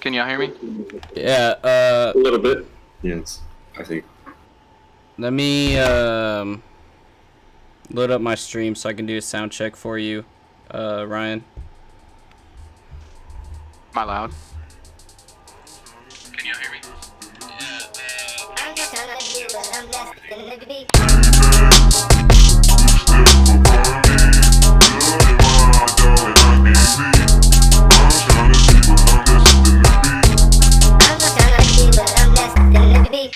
Can y'all hear me? Yeah, A little bit. Yes, I think. let me load up my stream so I can do a sound check for you, Ryan. Am I loud? Can y'all hear me? I'm just trying to do what I'm blessed to be. I'm just trying to do what I'm blessed to be.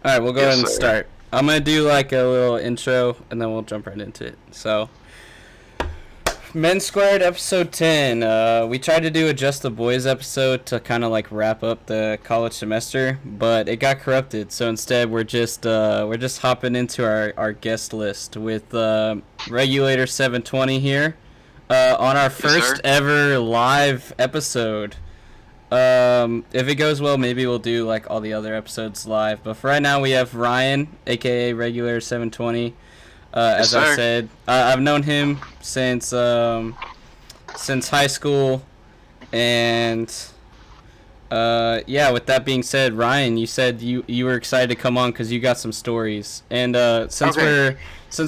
Alright, we'll go Yes, ahead and sir. start. I'm gonna do like a little intro and then we'll jump right into it. So, MEN² episode 10. We tried to do a Just the Boys episode to kind of like wrap up the college semester, but it got corrupted. So instead, we're just hopping into our guest list with Regulator720 here on our first sir. ever live episode. If it goes well, maybe we'll do like all the other episodes live. But for right now, we have Ryan, aka Regulator720. As I sir. said, I've known him since high school, and yeah. With that being said, Ryan, you said you were excited to come on because you got some stories. And since Okay.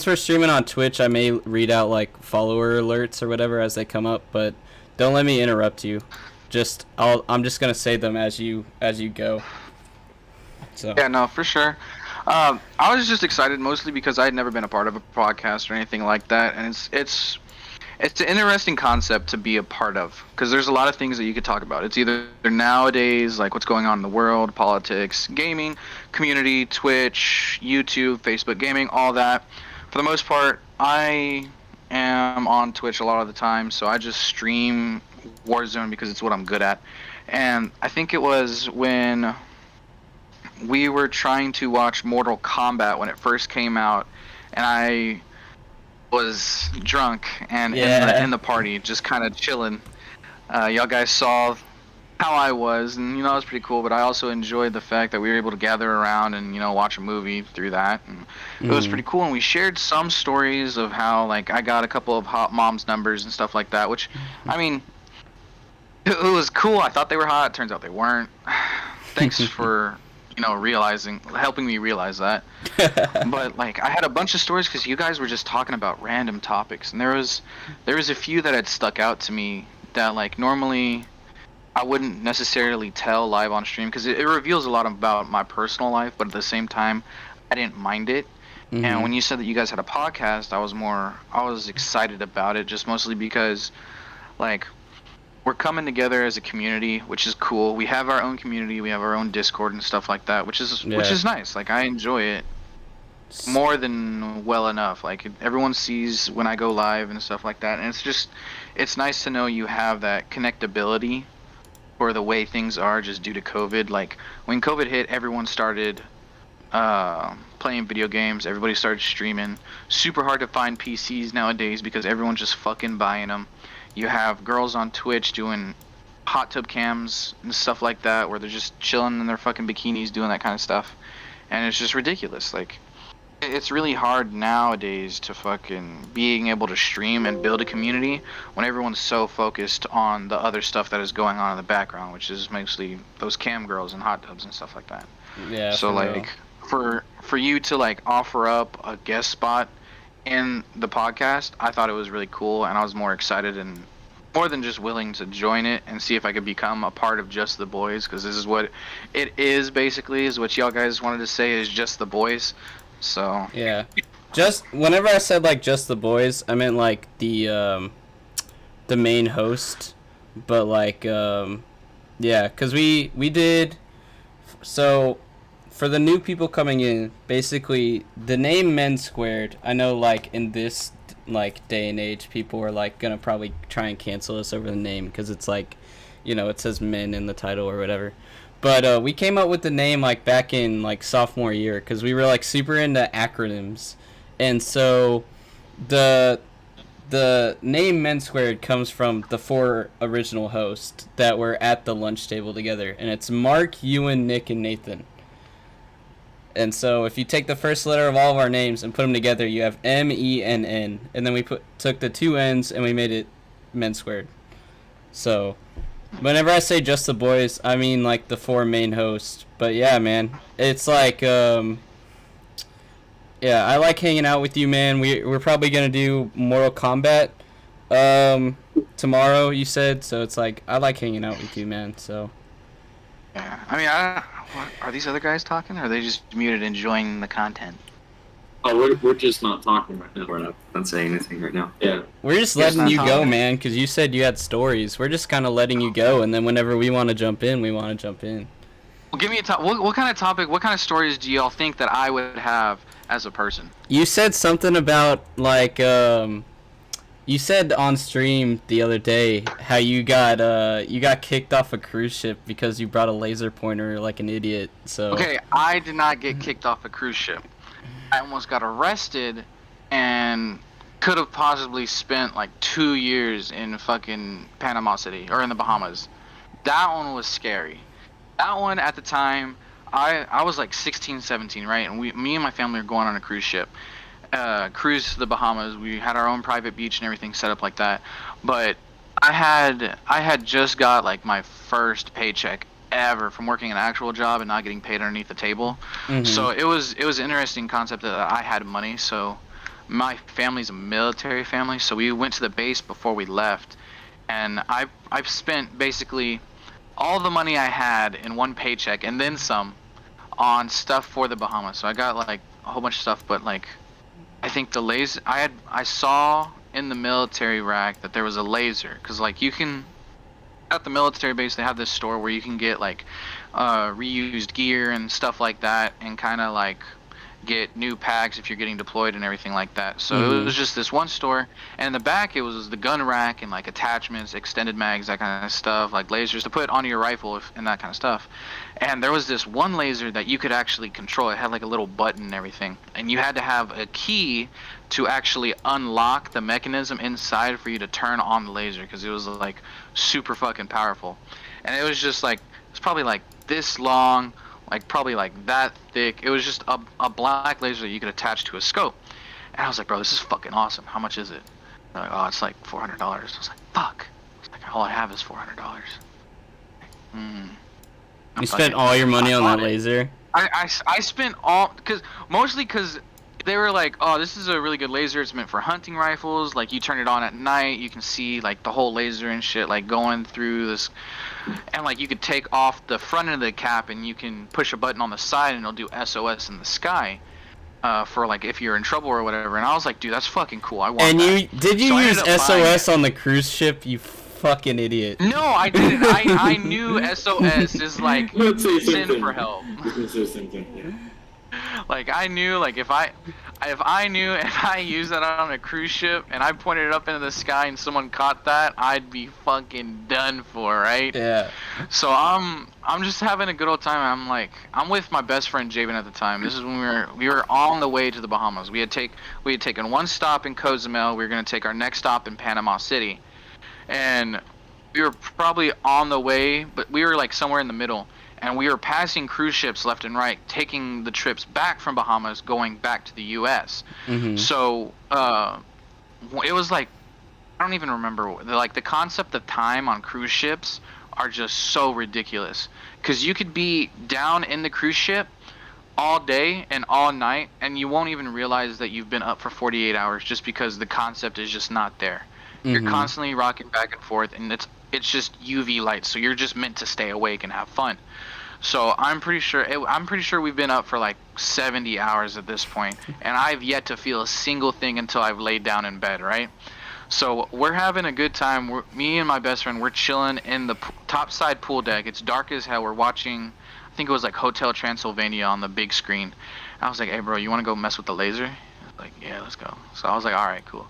we're streaming on Twitch, I may read out like follower alerts or whatever as they come up, but don't let me interrupt you. I'm just gonna say them as you go. So Yeah, no, for sure. I was just excited mostly because I had never been a part of a podcast or anything like that, and it's an interesting concept to be a part of because there's a lot of things that you could talk about. It's either nowadays like what's going on in the world, politics, gaming, community, Twitch, YouTube, Facebook gaming, all that. For the most part, I am on Twitch a lot of the time, so I just stream Warzone because it's what I'm good at. And I think it was when we were trying to watch Mortal Kombat when it first came out, and I was drunk and Yeah. in the party, just kind of chilling. Y'all guys saw how I was, and it was pretty cool. But I also enjoyed the fact that we were able to gather around and watch a movie through that, and it was pretty cool. And we shared some stories of how like I got a couple of hot moms numbers and stuff like that, which, I mean, it was cool. I thought they were hot. Turns out they weren't. Thanks for helping me realize that. But like I had a bunch of stories because you guys were just talking about random topics, and there was a few that had stuck out to me that like normally I wouldn't necessarily tell live on stream because it reveals a lot about my personal life, but at the same time I didn't mind it. And when you said that you guys had a podcast, I was excited about it, just mostly because like we're coming together as a community, which is cool. We have our own community, we have our own Discord and stuff like that, which is nice. Like I enjoy it more than well enough. Like everyone sees when I go live and stuff like that, and it's nice to know you have that connectability for the way things are just due to COVID. Like when COVID hit, everyone started playing video games. Everybody started streaming. Super hard to find PCs nowadays because everyone's just fucking buying them. You have girls on Twitch doing hot tub cams and stuff like that where they're just chilling in their fucking bikinis doing that kind of stuff. And it's just ridiculous. Like, it's really hard nowadays to fucking being able to stream and build a community when everyone's so focused on the other stuff that is going on in the background, which is mostly those cam girls and hot tubs and stuff like that. Yeah. So like for you to like offer up a guest spot in the podcast, I thought it was really cool, and I was more excited and more than just willing to join it and see if I could become a part of Just the Boys, because this is what it is basically, is what y'all guys wanted to say is Just the Boys. So yeah, just whenever I said like Just the Boys, I meant like the main host, but like yeah, because we did so. For the new people coming in, basically the name MEN². I know, like in this like day and age, people are like gonna probably try and cancel us over the name because it's like, it says men in the title or whatever. But we came up with the name like back in like sophomore year because we were like super into acronyms, and so the name MEN² comes from the 4 original hosts that were at the lunch table together, and it's Mark, Ewan, Nick, and Nathan. And so if you take the first letter of all of our names and put them together, you have MENN. And then we took the two N's and we made it MEN². So whenever I say just the boys, I mean like the four main hosts. But yeah, man, it's like yeah, I like hanging out with you, man. We're probably gonna do Mortal Kombat tomorrow, you said. So it's like I like hanging out with you, man. So Yeah. I mean, what, are these other guys talking, or are they just muted enjoying the content? Oh, we're just not talking right now. We're not saying anything right now. Yeah. we're just letting you go, man, because you said you had stories. We're just kind of letting you go, and then whenever we want to jump in, we want to jump in. Well, give me a what kind of topic, what kind of stories do y'all think that I would have as a person? You said something about like you said on stream the other day how you got kicked off a cruise ship because you brought a laser pointer like an idiot. So Okay, I did not get kicked off a cruise ship. I almost got arrested and could have possibly spent like 2 years in fucking Panama City or in the Bahamas. That one was scary. That one at the time, I was like 16, 17, right? And me and my family were going on a cruise ship. Cruise to the Bahamas. We had our own private beach and everything set up like that. But I had just got like my first paycheck ever from working an actual job and not getting paid underneath the table. Mhm. So it was an interesting concept that I had money. So my family's a military family, so we went to the base before we left, and I've spent basically all the money I had in one paycheck and then some on stuff for the Bahamas. So I got like a whole bunch of stuff, but like I think the laser I saw in the military rack that there was a laser, because like you can at the military base they have this store where you can get like reused gear and stuff like that, and kind of like get new packs if you're getting deployed and everything like that. So it was just this one store, and in the back it was the gun rack and like attachments, extended mags, that kind of stuff, like lasers to put onto your rifle and that kind of stuff. And there was this one laser that you could actually control. It had like a little button and everything, and you had to have a key to actually unlock the mechanism inside for you to turn on the laser, because it was like super fucking powerful. And it was just like, it's probably like this long, like probably like that thick. It was just a black laser that you could attach to a scope. And I was like, bro, this is fucking awesome. How much is it? They're like, oh, it's like $400. I was like, fuck. I was like, all I have is $400. You spent all your money on that laser? I spent all, mostly because they were like, oh, this is a really good laser. It's meant for hunting rifles. Like, you turn it on at night, you can see like the whole laser and shit, like going through this. And like you could take off the front of the cap and you can push a button on the side and it'll do SOS in the sky, for like if you're in trouble or whatever. And I was like, dude, that's fucking cool. I want And that. did you So I use ended up buying SOS it. on the cruise ship? You fucking idiot. No, I didn't. I knew SOS is like Let's say send something. for help. Let's say something. Yeah. Like I knew, like if I use that on a cruise ship and I pointed it up into the sky and someone caught that, I'd be fucking done for, right? Yeah. So I'm just having a good old time. I'm with my best friend Jabin at the time. This is when we were on the way to the Bahamas. We had taken one stop in Cozumel. We were gonna take our next stop in Panama City, and we were probably on the way, but we were like somewhere in the middle. And we were passing cruise ships left and right, taking the trips back from Bahamas, going back to the U.S. So it was like, I don't even remember. Like the concept of time on cruise ships are just so ridiculous. Because you could be down in the cruise ship all day and all night, and you won't even realize that you've been up for 48 hours just because the concept is just not there. You're constantly rocking back and forth, and it's just UV light, so you're just meant to stay awake and have fun. So I'm pretty sure we've been up for like 70 hours at this point, and I've yet to feel a single thing until I've laid down in bed, right? So we're having a good time. Me and my best friend, we're chilling in the topside pool deck. It's dark as hell. We're watching, I think it was like Hotel Transylvania on the big screen. I was like, hey bro, you want to go mess with the laser? He was like, yeah, let's go. So I was like, all right, cool.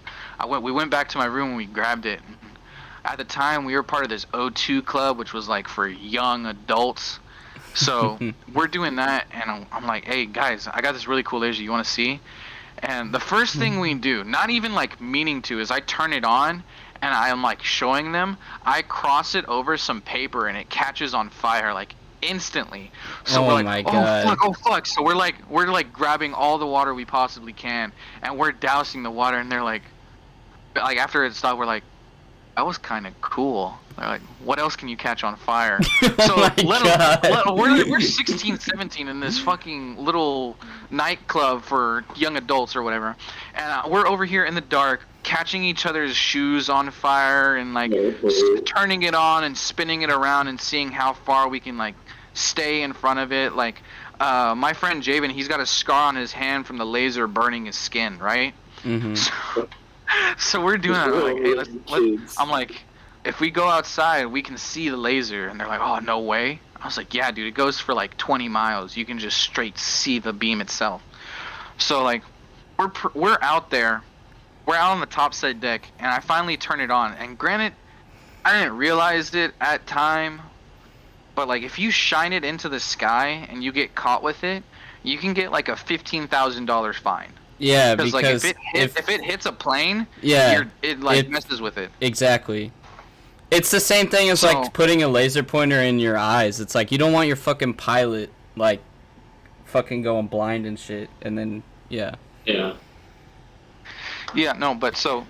We went back to my room and we grabbed it. At the time, we were part of this O2 club, which was like for young adults. So we're doing that, and I'm like, hey guys, I got this really cool laser, you want to see? And the first thing we do, not even like meaning to, is I turn it on and I'm like showing them. I cross it over some paper and it catches on fire like instantly. So Oh we're like, my oh God. fuck, oh fuck. So we're like grabbing all the water we possibly can, and we're dousing the water, and they're like after it stopped, we're like, that was kind of cool. They're like, what else can you catch on fire? So Oh my God. we're 16, 17 in this fucking little nightclub for young adults or whatever, and we're over here in the dark catching each other's shoes on fire and like turning it on and spinning it around and seeing how far we can like stay in front of it. Like my friend Javen, he's got a scar on his hand from the laser burning his skin, right? Mm-hmm. So we're doing that. We're like, hey, let's. I'm like, if we go outside, we can see the laser. And they're like, oh, no way. I was like, yeah, dude, it goes for like 20 miles. You can just straight see the beam itself. So like, we're out there. We're out on the topside deck, and I finally turn it on. And granted, I didn't realize it at time, but like, if you shine it into the sky and you get caught with it, you can get like a $15,000 fine. Yeah, Because like because if it hits a plane, yeah, it messes with it. exactly. It's the same thing as like putting a laser pointer in your eyes. It's like you don't want your fucking pilot like fucking going blind and shit. And then yeah. Yeah. Yeah, no, but so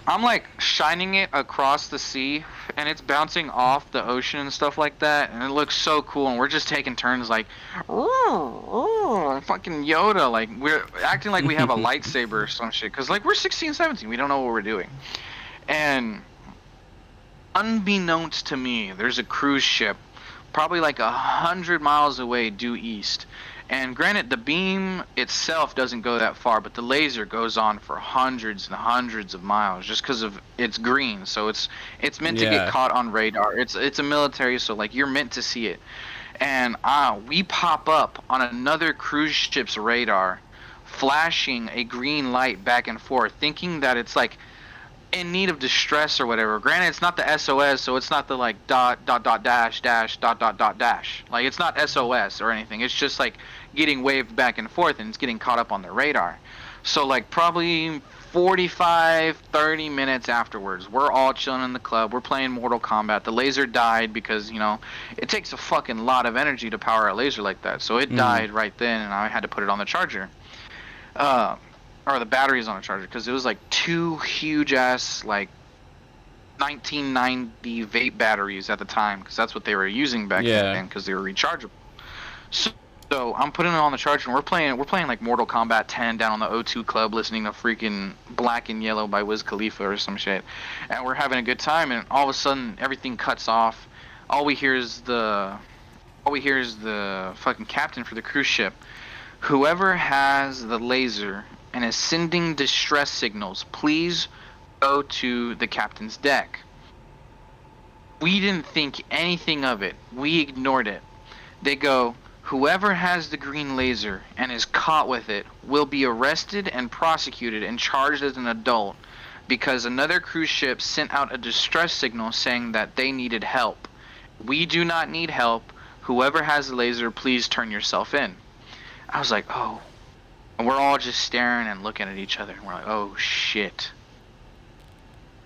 I'm like shining it across the sea, and it's bouncing off the ocean and stuff like that, and it looks so cool. And we're just taking turns like, ooh, fucking Yoda, like we're acting like we have a lightsaber or some shit, cause like we're 16, 17, we don't know what we're doing. And unbeknownst to me, there's a cruise ship, probably like 100 miles away due east. And granted, the beam itself doesn't go that far, but the laser goes on for hundreds and hundreds of miles just because of it's green. So it's meant to get caught on radar. It's a military, so like you're meant to see it. And we pop up on another cruise ship's radar, flashing a green light back and forth, thinking that it's like in need of distress or whatever. Granted, it's not the SOS, so it's not the like dot dash dash dot dash. Like it's not SOS or anything. It's just like getting waved back and forth, and it's getting caught up on the radar. So like probably 45, 30 minutes afterwards, we're all chilling in the club. We're playing Mortal Kombat. The laser died because, you know, it takes a fucking lot of energy to power a laser like that. So it died right then, and I had to put it on the charger. Or the batteries on a charger, because it was like two huge ass like 1990 vape batteries at the time, because that's what they were using back then, because they were rechargeable. So I'm putting it on the charger, and we're playing like Mortal Kombat 10 down on the O2 Club, listening to freaking Black and Yellow by Wiz Khalifa or some shit, and we're having a good time. And all of a sudden everything cuts off. All we hear is the fucking captain for the cruise ship. Whoever has the laser and is sending distress signals, please go to the captain's deck. We didn't think anything of it. We ignored it. They go, whoever has the green laser and is caught with it will be arrested and prosecuted and charged as an adult because another cruise ship sent out a distress signal saying that they needed help. We do not need help. Whoever has the laser, please turn yourself in. I was like, oh. And we're all just staring and looking at each other, and we're like, oh shit.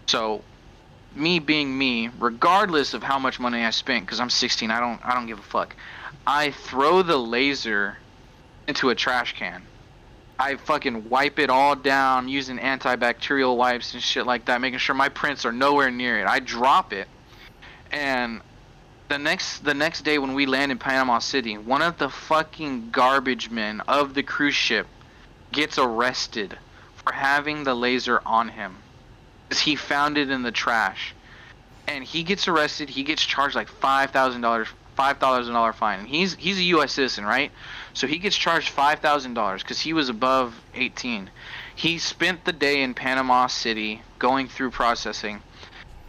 So, me being me, regardless of how much money I spent, because I'm 16, I don't give a fuck. I throw the laser into a trash can. I fucking wipe it all down using antibacterial wipes and shit like that, making sure my prints are nowhere near it. I drop it, and the next day when we land in Panama City, one of the fucking garbage men of the cruise ship gets arrested for having the laser on him, because he found it in the trash. And he gets arrested. He gets charged like $5,000 fine. And he's a U.S. citizen, right? So he gets charged $5,000 because he was above 18. He spent the day in Panama City going through processing.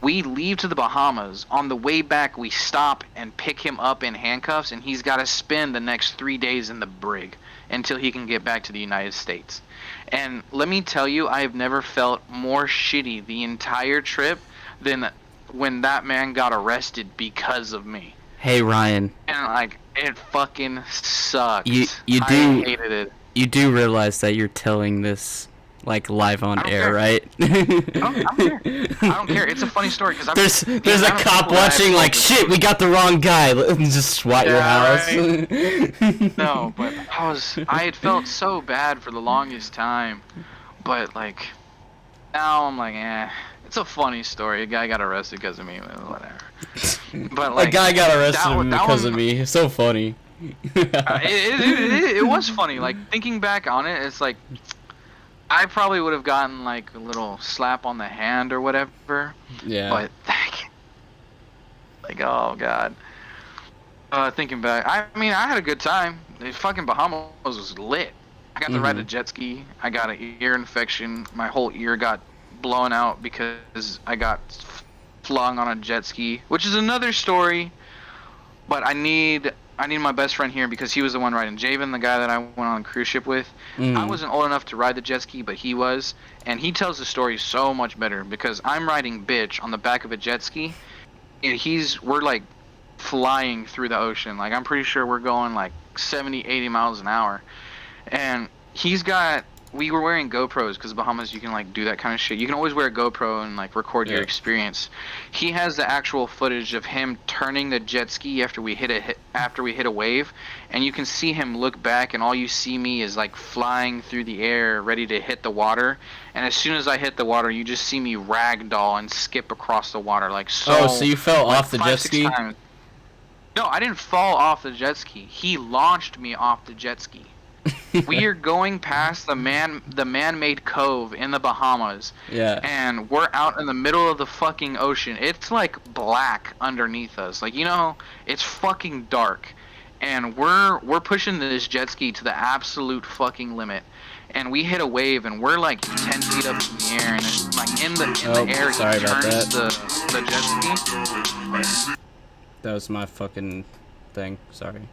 We leave to the Bahamas. On the way back, we stop and pick him up in handcuffs, and he's got to spend the next 3 days in the brig until he can get back to the United States. And let me tell you, I have never felt more shitty the entire trip than when that man got arrested because of me. Hey Ryan. And like, it fucking sucked. You I hated it. You do realize that you're telling this like live on I don't air, care. right? I don't care. I don't care. It's a funny story because There's a cop watching, like, shit, we got the wrong guy. Let me just SWAT your house. Right. No, but I had felt so bad for the longest time, but like now I'm like, it's a funny story. A guy got arrested because of me, whatever. But like, a guy got arrested because of one, me. It's so funny. it was funny. Like thinking back on it, it's like I probably would have gotten like a little slap on the hand or whatever. Yeah. But like, oh god. Thinking back, I mean, I had a good time. The fucking Bahamas was lit. I got to ride a jet ski. I got an ear infection. My whole ear got blown out because I got flung on a jet ski, which is another story. But I need my best friend here because he was the one riding. Javen, the guy that I went on a cruise ship with. I wasn't old enough to ride the jet ski, but he was, and he tells the story so much better because I'm riding bitch on the back of a jet ski, and we're like flying through the ocean. Like I'm pretty sure we're going like 70, 80 miles an hour, and we were wearing GoPros because Bahamas you can like do that kind of shit. You can always wear a GoPro and like record your experience. He has the actual footage of him turning the jet ski after we hit a wave, and you can see him look back, and all you see me is like flying through the air, ready to hit the water. And as soon as I hit the water, you just see me ragdoll and skip across the water like so. Oh, so you fell like, off the 5, jet 6 ski? times. No, I didn't fall off the jet ski. He launched me off the jet ski. We are going past the man-made cove in the Bahamas. Yeah. And we're out in the middle of the fucking ocean. It's like black underneath us. Like, you know, it's fucking dark. And we're pushing this jet ski to the absolute fucking limit. And we hit a wave, and we're like 10 feet up in the air, and it's like in the air. Sorry he about turns that. the jet ski. That was my fucking thing. Sorry.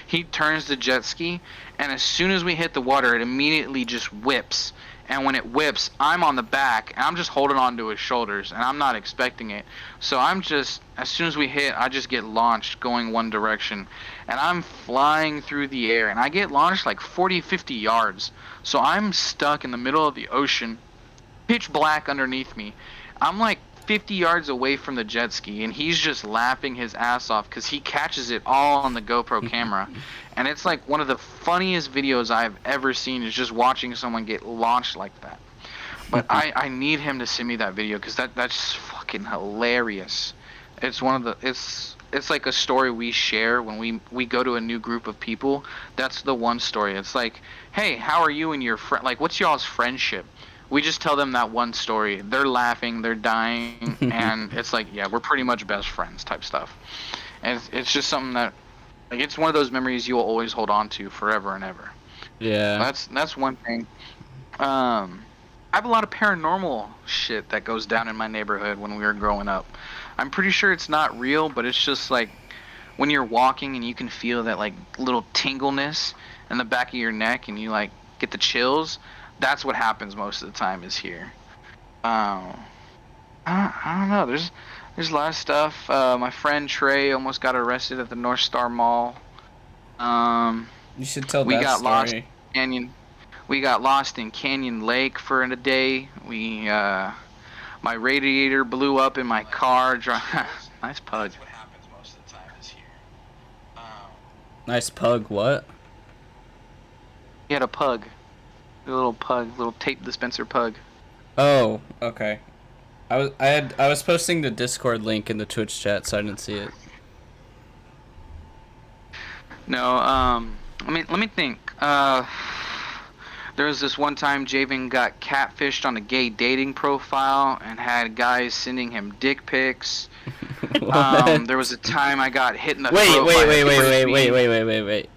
He turns the jet ski, and as soon as we hit the water, it immediately just whips. And when it whips, I'm on the back, and I'm just holding on to his shoulders, and I'm not expecting it. So as soon as we hit, I just get launched going one direction, and I'm flying through the air, and I get launched like 40, 50 yards. So I'm stuck in the middle of the ocean, pitch black underneath me. I'm like 50 yards away from the jet ski, and he's just laughing his ass off because he catches it all on the GoPro camera. And it's like one of the funniest videos I've ever seen is just watching someone get launched like that. But I need him to send me that video because that's fucking hilarious. It's it's like a story we share when we go to a new group of people. That's the one story. It's like, hey, how are you and your friend? Like, what's y'all's friendship? We just tell them that one story. They're laughing, they're dying, and it's like, yeah, we're pretty much best friends type stuff. And it's just something that, like, it's one of those memories you will always hold on to forever and ever. Yeah. That's one thing. I have a lot of paranormal shit that goes down in my neighborhood when we were growing up. I'm pretty sure it's not real, but it's just like when you're walking and you can feel that like little tingleness in the back of your neck and you like get the chills. That's what happens most of the time is here. I don't know. There's a lot of stuff. My friend Trey almost got arrested at the North Star Mall. You should tell that story. We got lost in Canyon Lake for a day. My radiator blew up in my car. Nice pug. What happens most of the time is here. Nice pug. What? He had a pug. A little pug, little tape dispenser pug. Oh, okay. I was posting the Discord link in the Twitch chat, so I didn't see it. No, let me think. There was this one time Javen got catfished on a gay dating profile and had guys sending him dick pics. There was a time I got hit in the throat by a Wait.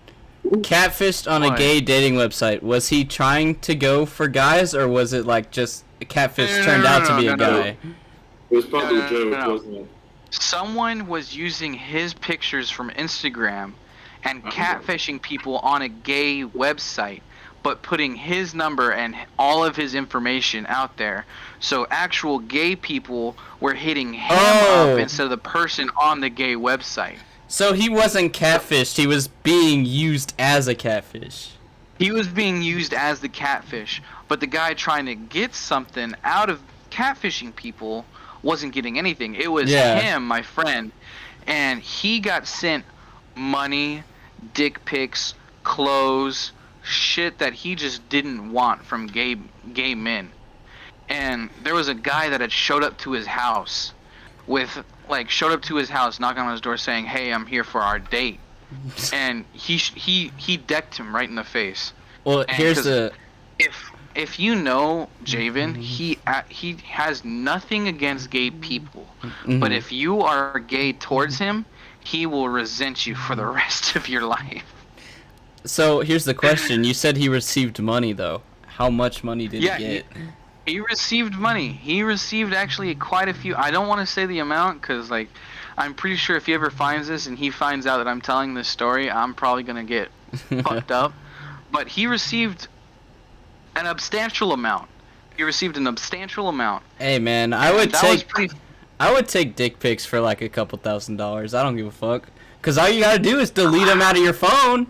Catfished on a gay dating website. Was he trying to go for guys, or was it like just catfish turned out to be a guy? It was probably a joke, wasn't it? Someone was using his pictures from Instagram and catfishing people on a gay website, but putting his number and all of his information out there. So actual gay people were hitting him up instead of the person on the gay website. So he wasn't catfished, he was being used as a catfish. He was being used as the catfish, but the guy trying to get something out of catfishing people wasn't getting anything. It was him, my friend, and he got sent money, dick pics, clothes, shit that he just didn't want from gay men. And there was a guy that had showed up to his house knocking on his door saying, "Hey, I'm here for our date." And he decked him right in the face. Well, And here's the. if you know Javen, he has nothing against gay people, but if you are gay towards him, he will resent you for the rest of your life. So here's the question: you said he received money, though. How much money did he get? He received money. He received actually quite a few. I don't want to say the amount because, like, I'm pretty sure if he ever finds this and he finds out that I'm telling this story, I'm probably gonna get fucked up. But he received an substantial amount. Hey man, I would take dick pics for like a couple $1,000s. I don't give a fuck. Cause all you gotta do is delete them out of your phone,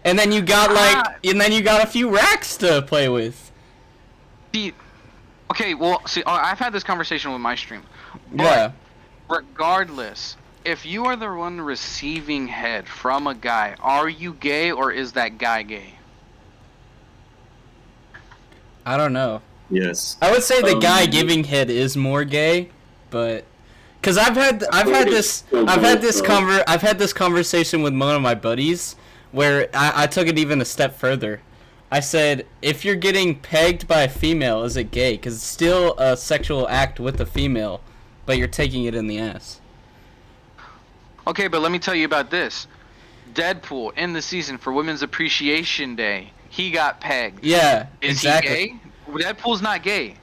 and then you got a few racks to play with. Okay, well, see, I've had this conversation with my stream. But Yeah. regardless, if you are the one receiving head from a guy, are you gay or is that guy gay? I don't know. Yes. I would say the guy giving head is more gay, but because I've had this conversation with one of my buddies where I took it even a step further. I said, if you're getting pegged by a female, is it gay? Because it's still a sexual act with a female, but you're taking it in the ass. Okay, but let me tell you about this. Deadpool, in the season for Women's Appreciation Day, he got pegged. Yeah, Is exactly. he gay? Deadpool's not gay.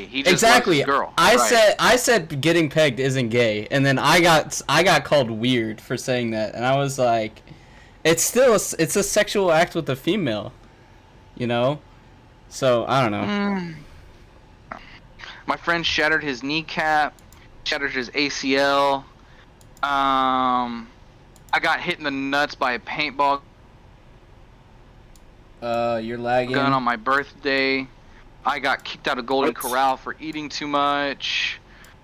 He just Exactly. loves his girl. I said getting pegged isn't gay, and then I got called weird for saying that, and I was like, it's a sexual act with a female, you know? So I don't know. My friend shattered his kneecap, shattered his ACL. I got hit in the nuts by a paintball You're lagging. gun on my birthday. I got kicked out of Golden Corral for eating too much.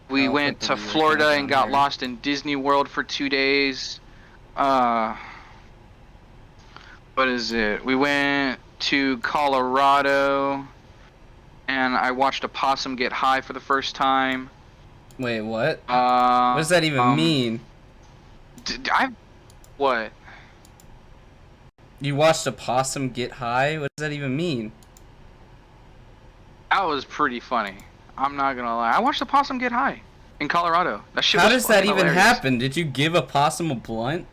We went to Florida and got lost in Disney World for 2 days. What is it? We went to Colorado and I watched a possum get high for the first time. Wait, what? What does that even mean? What? You watched a possum get high? What does that even mean? That was pretty funny. I'm not gonna lie. I watched a possum get high in Colorado. That shit How was does that fucking even hilarious. happen? Did you give a possum a blunt?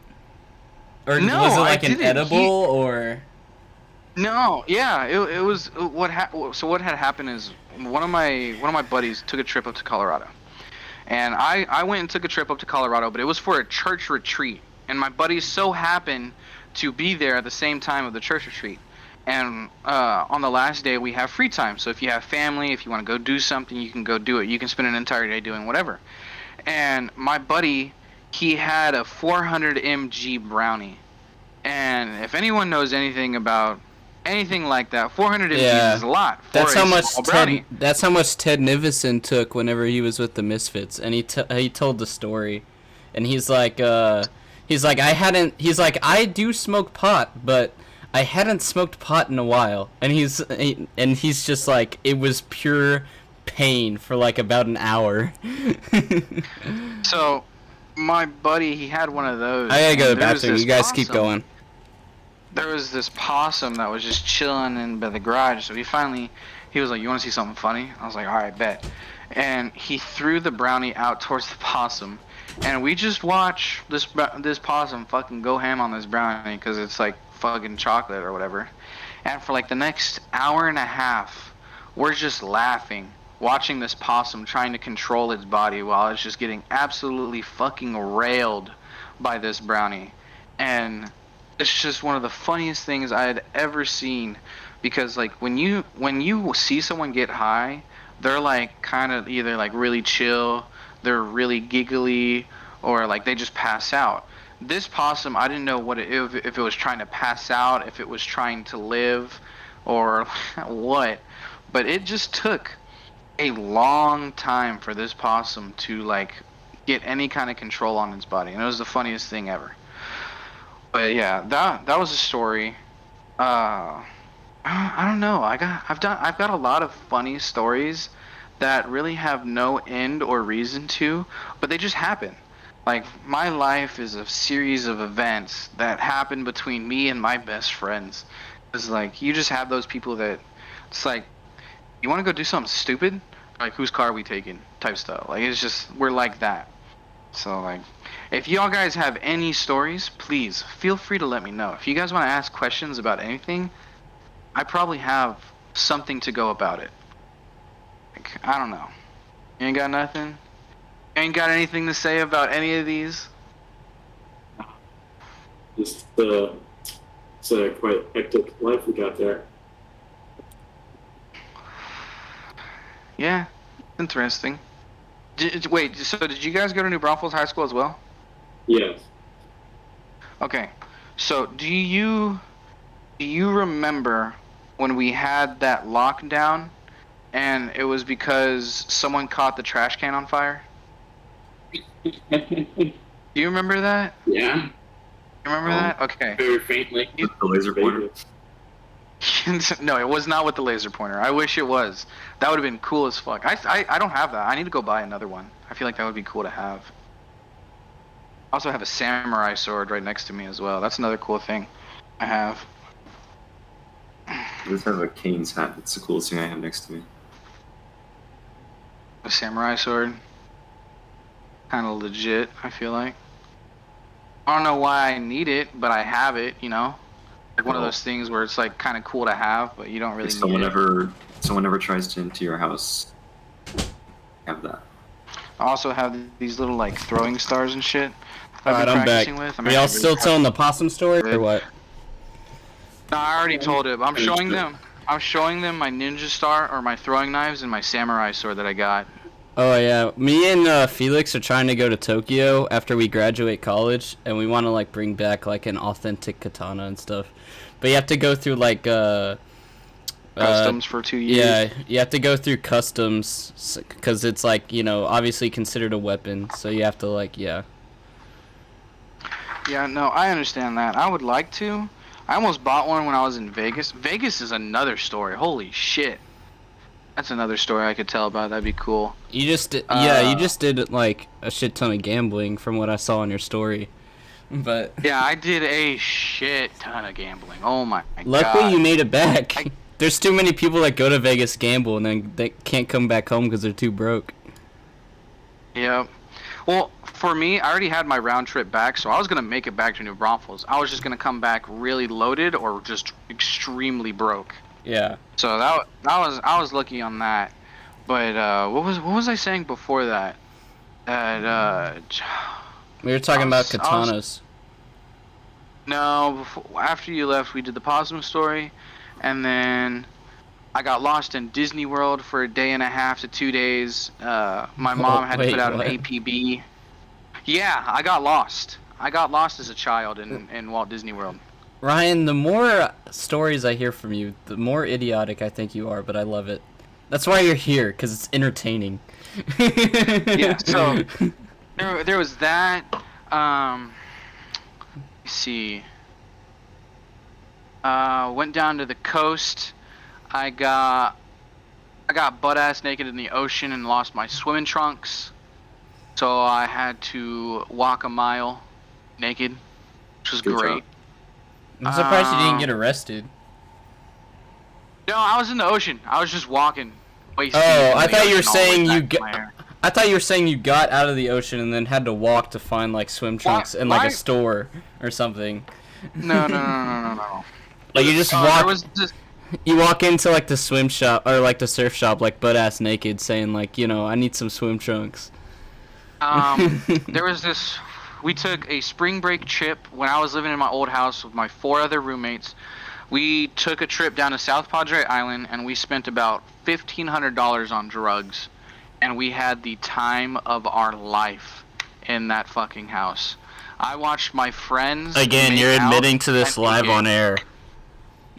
Or No, was it I like an didn't. edible or? No, yeah, it was so what had happened is one of my buddies took a trip up to Colorado. And I went and took a trip up to Colorado, but it was for a church retreat. And my buddies so happened to be there at the same time of the church retreat. And on the last day, we have free time. So if you have family, if you want to go do something, you can go do it. You can spend an entire day doing whatever. And my buddy, he had a 400 mg brownie. And if anyone knows anything about anything like that, 400 mg is a lot for That's a how much small brownie. That's how much Ted Nivison took whenever he was with the Misfits, and he told the story, and he's like I do smoke pot, but I hadn't smoked pot in a while, and he's just like, it was pure pain for like about an hour. So my buddy, he had one of those. I gotta go to the and there was bathroom. this You guys keep possum. going. There was this possum that was just chilling in by the garage. So he was like, "You want to see something funny?" I was like, "All right, bet." And he threw the brownie out towards the possum, and we just watch this possum fucking go ham on this brownie because it's like fucking chocolate or whatever. And for like the next hour and a half, we're just laughing, watching this possum trying to control its body while it's just getting absolutely fucking railed by this brownie. And it's just one of the funniest things I had ever seen, because like when you see someone get high, they're like kind of either like really chill, they're really giggly, or like they just pass out. this possum, I didn't know if it was trying to pass out, if it was trying to live, or what. But it just took a long time for this possum to like get any kind of control on its body, and it was the funniest thing ever. But yeah, that was a story. I don't know. I've got a lot of funny stories that really have no end or reason to, but they just happen. Like my life is a series of events that happen between me and my best friends. It's like you just have those people that it's like you want to go do something stupid, like whose car are we taking type stuff. Like it's just we're like that. So like if y'all guys have any stories, please feel free to let me know. If you guys want to ask questions about anything, I probably have something to go about it. Like, I don't know. You ain't got nothing? Ain't got anything to say about any of these? Just it's a quite hectic life we got there. Yeah, interesting. Wait, so did you guys go to New Braunfels High School as well? Yes. Okay, so do you remember when we had that lockdown and it was because someone caught the trash can on fire? Do you remember that? Yeah. You remember that? Okay. Very faintly. The laser pointer. No, it was not with the laser pointer. I wish it was. That would have been cool as fuck. I don't have that. I need to go buy another one. I feel like that would be cool to have. I also have a samurai sword right next to me as well. That's another cool thing I have. I just have a Kane's hat. That's the coolest thing I have next to me. A samurai sword. Kind of legit, I feel like. I don't know why I need it, but I have it, you know? Like one of those things where it's like kind of cool to have, but you don't really If need it. someone ever tries to enter your house, have that. I also have these little like throwing stars and shit. Alright, I'm back. With. Are y'all still telling the possum story or what? No, I already told it. I'm showing them. I'm showing them my ninja star or my throwing knives and my samurai sword that I got. Oh yeah, me and Felix are trying to go to Tokyo after we graduate college, and we want to like bring back like an authentic katana and stuff. But you have to go through like Customs for 2 years. Yeah, you have to go through customs because it's like, you know, obviously considered a weapon, so you have to like Yeah, no, I understand that. I would like to. I almost bought one when I was in Vegas. Vegas is another story. Holy shit. That's another story I could tell about. That'd be cool. you just did like a shit ton of gambling from what I saw on your story. But Yeah, I did a shit ton of gambling. Oh my god. luckily you made it back. There's too many people that go to Vegas gamble and then they can't come back home because they're too broke. Yeah. Well, for me, I already had my round trip back, so I was gonna make it back to New Braunfels. I was just gonna come back really loaded or just extremely broke. Yeah. So I was lucky on that. But what was I saying before that? We were talking about katanas. No, after you left, we did the possum story, and then I got lost in Disney World for a day and a half to 2 days. My mom had to put out an APB. Yeah, I got lost. I got lost as a child in Walt Disney World. Ryan, the more stories I hear from you, the more idiotic I think you are, but I love it. That's why you're here, because it's entertaining. Yeah, so there was that. Let's see. Went down to the coast. I got butt ass naked in the ocean and lost my swimming trunks. So I had to walk a mile naked, which was Good great. job. I'm surprised you didn't get arrested. No, I was in the ocean. I was just walking. Wasting I thought you were saying I thought you were saying you got out of the ocean and then had to walk to find like swim trunks in like a store or something. No. Like you just walk. You walk into like the swim shop or like the surf shop like butt ass naked, saying like, you know, I need some swim trunks. There was this. We took a spring break trip when I was living in my old house with my 4 other roommates. We took a trip down to South Padre Island and we spent about $1,500 on drugs, and we had the time of our life in that fucking house. I watched my friends. Again, make you're out admitting to this and live engage. on air.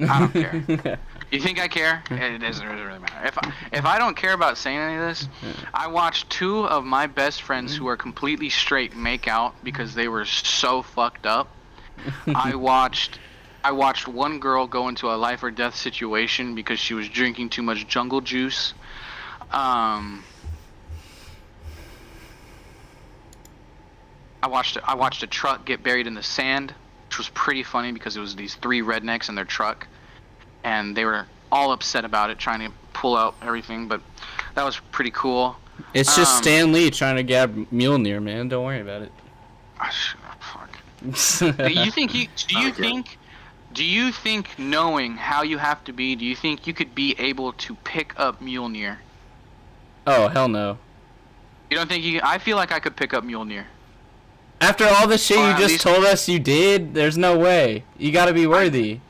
I don't care. You think I care? It doesn't really matter. If I don't care about saying any of this, I watched 2 of my best friends who are completely straight make out because they were so fucked up. I watched one girl go into a life or death situation because she was drinking too much jungle juice. I watched a truck get buried in the sand, which was pretty funny because it was these 3 rednecks in their truck, and they were all upset about it, trying to pull out everything. But that was pretty cool. It's just Stan Lee trying to grab Mjolnir, man. Don't worry about it. Fuck. Do you think knowing how you have to be, do you think you could be able to pick up Mjolnir? Oh, hell no. You don't think you? I feel like I could pick up Mjolnir. After all the shit Or you at just least- told us you did, there's no way. You gotta be worthy.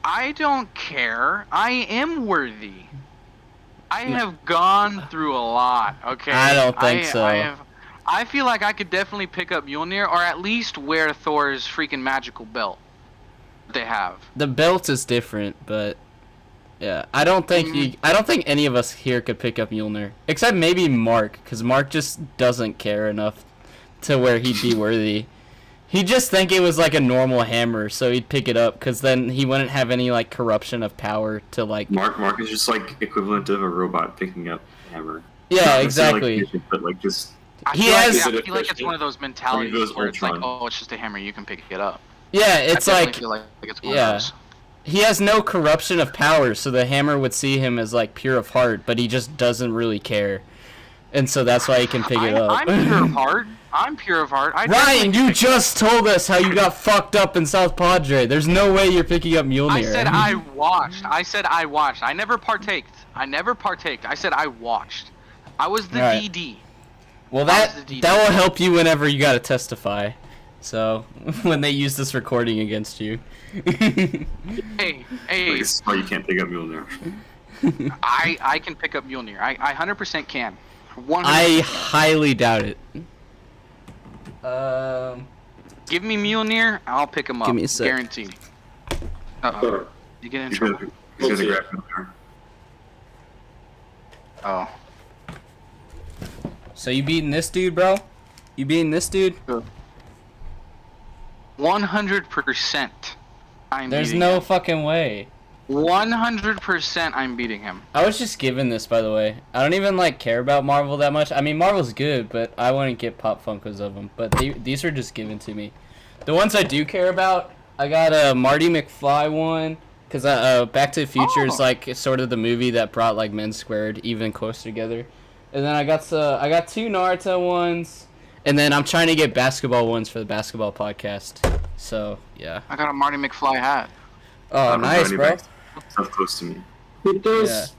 I don't care. I am worthy. I have gone through a lot. Okay. I don't think so. I feel like I could definitely pick up Mjolnir, or at least wear Thor's freaking magical belt that they have. The belt is different, but yeah, I don't think any of us here could pick up Mjolnir, except maybe Mark, because Mark just doesn't care enough to where he'd be worthy. He'd just think it was like a normal hammer, so he'd pick it up, because then he wouldn't have any like corruption of power to like. Mark is just like equivalent of a robot picking up a hammer. Yeah, Not exactly. necessarily like, but like just I He feel has- Like, I feel like it's one of those mentalities Or he goes where it's like, Ultron. oh, it's just a hammer, you can pick it up. Yeah, it's I definitely like feel like it's one yeah. of those. he has no corruption of power, so the hammer would see him as like pure of heart, but he just doesn't really care, and so that's why he can pick it up. I'm pure of heart. I'm pure of heart. I Ryan, definitely you pick- just told us how you got fucked up in South Padre. There's no way you're picking up Mjolnir. I said I watched. I never partaked. I said I watched. I was the Alright. DD. Well, I was the that DD. will help you whenever you gotta testify. So when they use this recording against you. Hey, like, hey, this is why you can't pick up Mjolnir. I can pick up Mjolnir. I 100% can. 100%. I highly doubt it. Give me Mjolnir, I'll pick him up. Give me a sec. Guaranteed. Uh-oh. Sure. You get in He's trouble. gonna grab Mjolnir. Oh. So you beating this dude, bro? You beating this dude? 100%. I'm There's beating no him. fucking way. 100% I'm beating him. I was just given this, by the way. I don't even like care about Marvel that much. I mean, Marvel's good, but I wouldn't get Pop Funkos of them. But these are just given to me. The ones I do care about, I got a Marty McFly one, because Back to the Future is like sort of the movie that brought like MEN² even closer together. And then I got 2 Naruto ones, and then I'm trying to get basketball ones for the basketball podcast. So yeah. I got a Marty McFly hat. Oh, I'm nice, running bro. back. Stuff close to me. It does.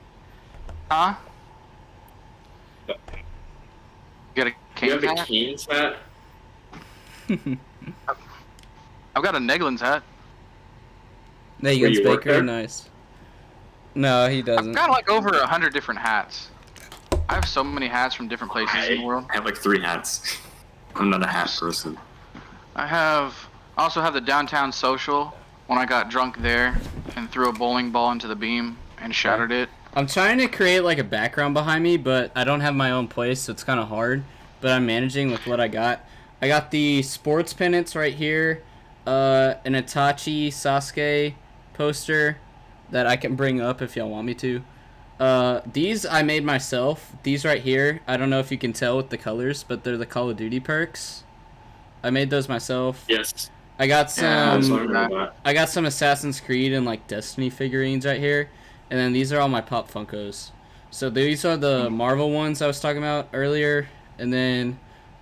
Yeah. Huh? You got a You Kane have a hat? Keynes hat? I've got a Neglin's hat. Negans you work Baker, there? nice. No, he I've doesn't. got like over 100 different hats. I have so many hats from different places in the world. I have like 3 hats. I'm not a hat person. I also have the downtown social when I got drunk there and threw a bowling ball into the beam and shattered it. I'm trying to create like a background behind me, but I don't have my own place, so it's kind of hard. But I'm managing with what I got. I got the sports pennants right here, an Itachi Sasuke poster that I can bring up if y'all want me to. These I made myself. These right here, I don't know if you can tell with the colors, but they're the Call of Duty perks. I made those myself. Yes. I got Yeah, I'm some. sorry about that. I got some Assassin's Creed and like Destiny figurines right here, and then these are all my Pop Funkos. So these are the Marvel ones I was talking about earlier, and then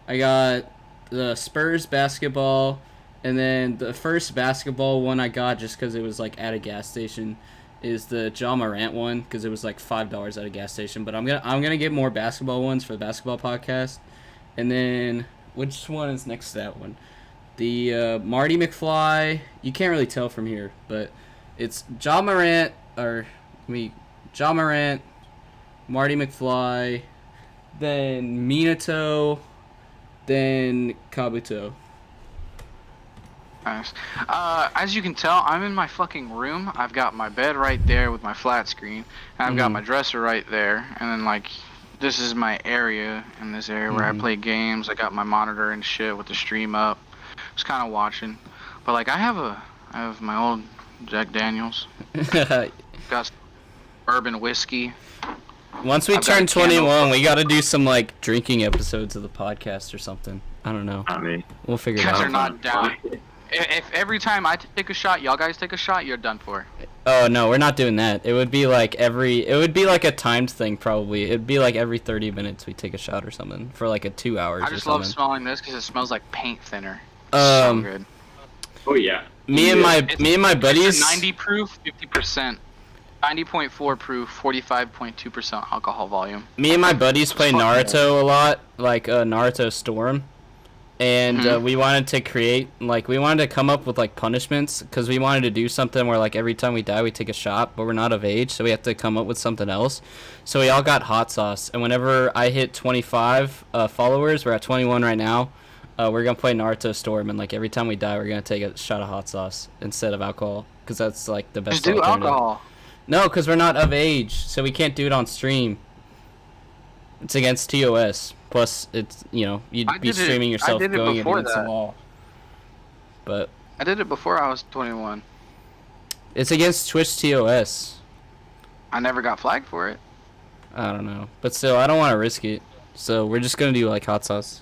I got the Spurs basketball, and then the first basketball one I got just because it was like at a gas station is the Ja Morant one because it was like $5 at a gas station. But I'm gonna get more basketball ones for the basketball podcast, and then which one is next to that one? The Marty McFly, you can't really tell from here, but it's Ja Morant, Ja Morant, Marty McFly, then Minato, then Kabuto. Nice. As you can tell, I'm in my fucking room. I've got my bed right there with my flat screen. And I've got my dresser right there. And then, like, this is my area in this area where I play games. I got my monitor and shit with the stream up. Just kind of watching. But, like, I have my old Jack Daniels. Got some bourbon whiskey. Once we I've got turn a candle. 21, we gotta do some, like, drinking episodes of the podcast or something. I don't know. Not me. We'll figure You it guys out. are not down. If every time I take a shot, y'all guys take a shot, you're done for. Oh no, we're not doing that. It would be like a timed thing probably. It'd be like every 30 minutes we take a shot or something for like a 2 hours I or just love something. smelling this because it smells like paint thinner. So good. Oh yeah. Me and my buddies. It's 90 proof, 50%. 90.4 proof, 45.2% alcohol volume. Me and my buddies play Naruto a lot, like Naruto Storm. And we wanted to come up with like punishments because we wanted to do something where like every time we die we take a shot, but we're not of age, so we have to come up with something else. So we all got hot sauce, and whenever I hit 25 followers, we're at 21 right now. We're gonna play Naruto Storm, and like every time we die, we're gonna take a shot of hot sauce instead of alcohol because that's like the best Just do alternative. alcohol. No, because we're not of age, so we can't do it on stream. It's against TOS. Plus, it's, you'd be streaming yourself going against the law. But I did it before I was 21. it's against Twitch TOS. I never got flagged for it. I don't know. But still, I don't want to risk it. So we're just going to do, like, hot sauce.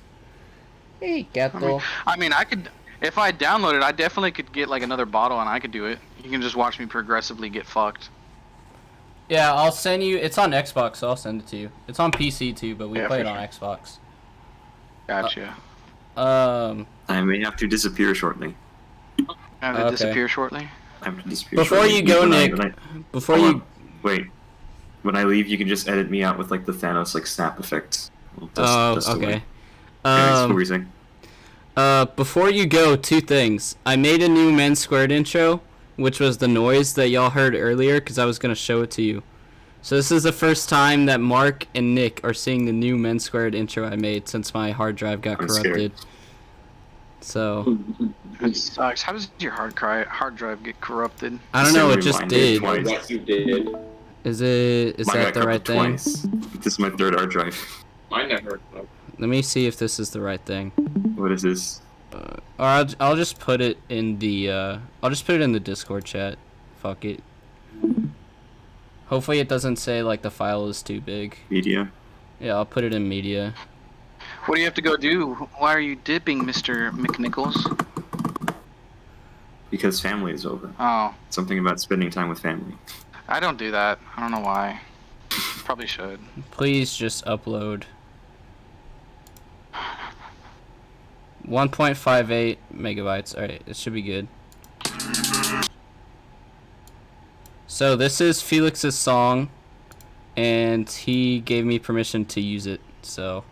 Hey, gato. I mean, I could, if I downloaded, I definitely could get like another bottle and I could do it. You can just watch me progressively get fucked. Yeah, I'll send you. It's on Xbox, so I'll send it to you. It's on PC too, but we play it on Xbox. Gotcha. I may have to disappear shortly. I have to disappear shortly. I have to disappear Before shortly. you go, When Nick. Before hold you. on. Wait. When I leave, you can just edit me out with like the Thanos like snap effect. Okay. What were you saying? Before you go, two things. I made a new MEN² intro, which was the noise that y'all heard earlier, because I was going to show it to you. So this is the first time that Mark and Nick are seeing the new MEN² intro I made since my hard drive got corrupted. So It sucks. How does your hard drive get corrupted? I don't know, it just did. What you did. Is Mine that got the right corrupted thing? twice. This is my third hard drive. Mine never. Let me see if this is the right thing. What is this? Or I'll just put it in the Discord chat. Fuck it. Hopefully it doesn't say like the file is too big. Media. Yeah, I'll put it in media. What do you have to go do? Why are you dipping, Mr. McNichols? Because family is over. Oh, Something about spending time with family. I don't do that. I don't know why. Probably should. Please just upload. 1.58 megabytes. Alright, it should be good. So this is Felix's song, and he gave me permission to use it, so.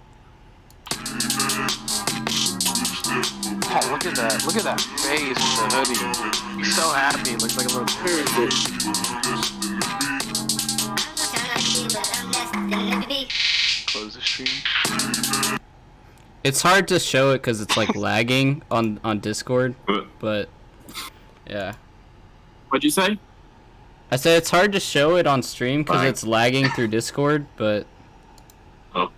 Oh, look at that. Look at that face with the hoodie. He's so happy. Looks like a little Close the stream. It's hard to show it because it's like lagging on Discord, but yeah. What'd you say? I said it's hard to show it on stream because Fine. it's lagging through Discord, but Oh.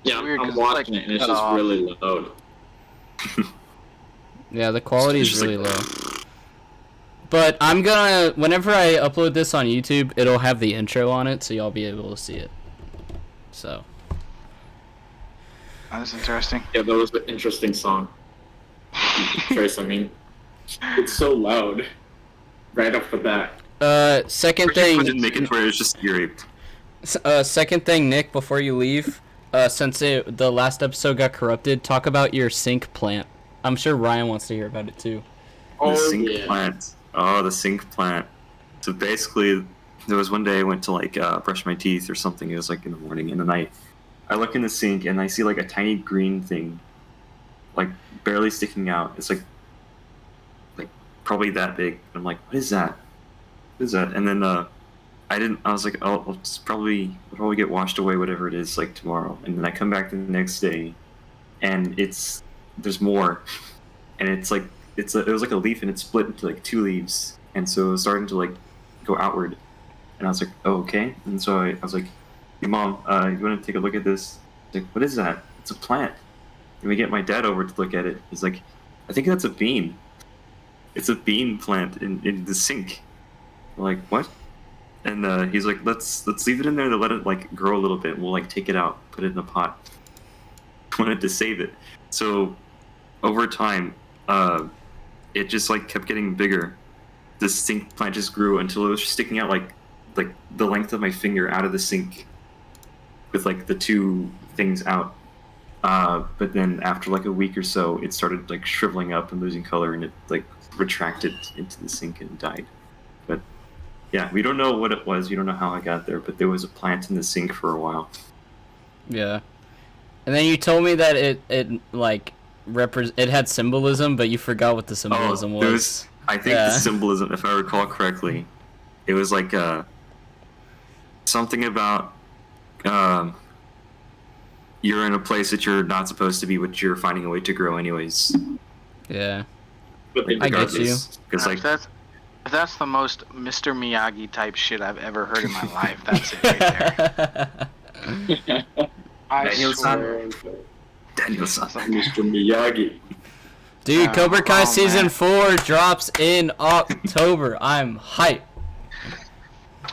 Yeah, weird 'cause I'm it's, watching like, it and it's cut just off. really loud. yeah, the quality It's is just really like- low. But I'm gonna, whenever I upload this on YouTube, it'll have the intro on it, so y'all be able to see it. So. That's interesting. Yeah, that was an interesting song. Choice, I mean. It's so loud. Right off the bat. Second I didn't thing, make it where it's just eerie. second thing, Nick, before you leave, since the last episode got corrupted, talk about your sink plant. I'm sure Ryan wants to hear about it too. The sink plant. Oh, the sink plant. So basically, there was one day I went to like brush my teeth or something. It was like in the morning, in the night. I look in the sink and I see like a tiny green thing, like barely sticking out. It's like probably that big. I'm like, what is that? What is that? And then I was like, oh, it'll probably get washed away, whatever it is, like tomorrow. And then I come back the next day, and there's more, and it's it was like a leaf and it split into like 2 leaves, and so it was starting to like go outward, and I was like, oh, okay. And so I was like, hey mom, you want to take a look at this? She's like, what is that? It's a plant. And we get my dad over to look at it. He's like, I think that's a bean. It's a bean plant in the sink. We're like, what? And he's like, let's leave it in there to let it like grow a little bit. We'll like take it out, put it in a pot. Wanted to save it. So over time, it just like kept getting bigger. This sink plant just grew until it was sticking out like the length of my finger out of the sink, with like the 2 things out. But then after like a week or so, it started like shriveling up and losing color, and it like retracted into the sink and died. But yeah, we don't know what it was. We don't know how I got there, but there was a plant in the sink for a while. Yeah. And then you told me that it like it had symbolism, but you forgot what the symbolism was. I think the symbolism, if I recall correctly, it was like something about you're in a place that you're not supposed to be, but you're finding a way to grow anyways. Yeah. Like, I get you. Because like that's the most Mr. Miyagi type shit I've ever heard in my life. That's it right there. I swear. Daniel-san. Mr. Miyagi. Dude, Cobra Kai Season 4 drops in October. I'm hyped.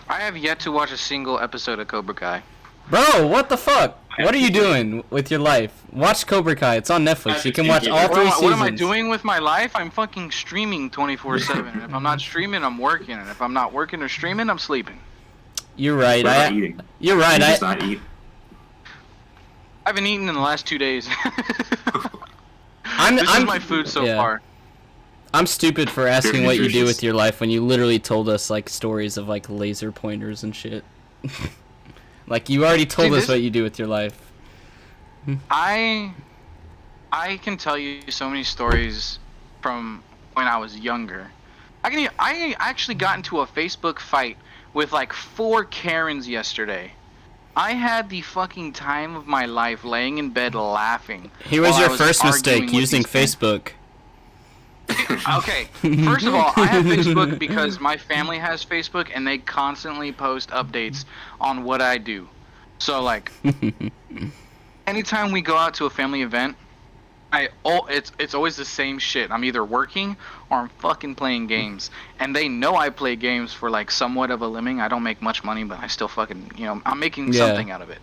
I have yet to watch a single episode of Cobra Kai. Bro, what the fuck? What are you doing with your life? Watch Cobra Kai. It's on Netflix. You can watch all 3 seasons. What am I doing with my life? I'm fucking streaming 24/7. And if I'm not streaming, I'm working. And if I'm not working or streaming, I'm sleeping. You're right. Eating. You're right. He does not eat. I haven't eaten in the last 2 days. I'm this is my food so far. I'm stupid for asking what you do with your life when you literally told us like stories of like laser pointers and shit. Like you already told us what you do with your life. I can tell you so many stories from when I was younger. I actually got into a Facebook fight with like 4 Karens yesterday. I had the fucking time of my life laying in bed laughing. Here was your first mistake, using Facebook. Okay, first of all, I have Facebook because my family has Facebook and they constantly post updates on what I do. So like, anytime we go out to a family event, it's always the same shit. I'm either working or I'm fucking playing games. And they know I play games for like somewhat of a living. I don't make much money, but I still fucking, I'm making something out of it.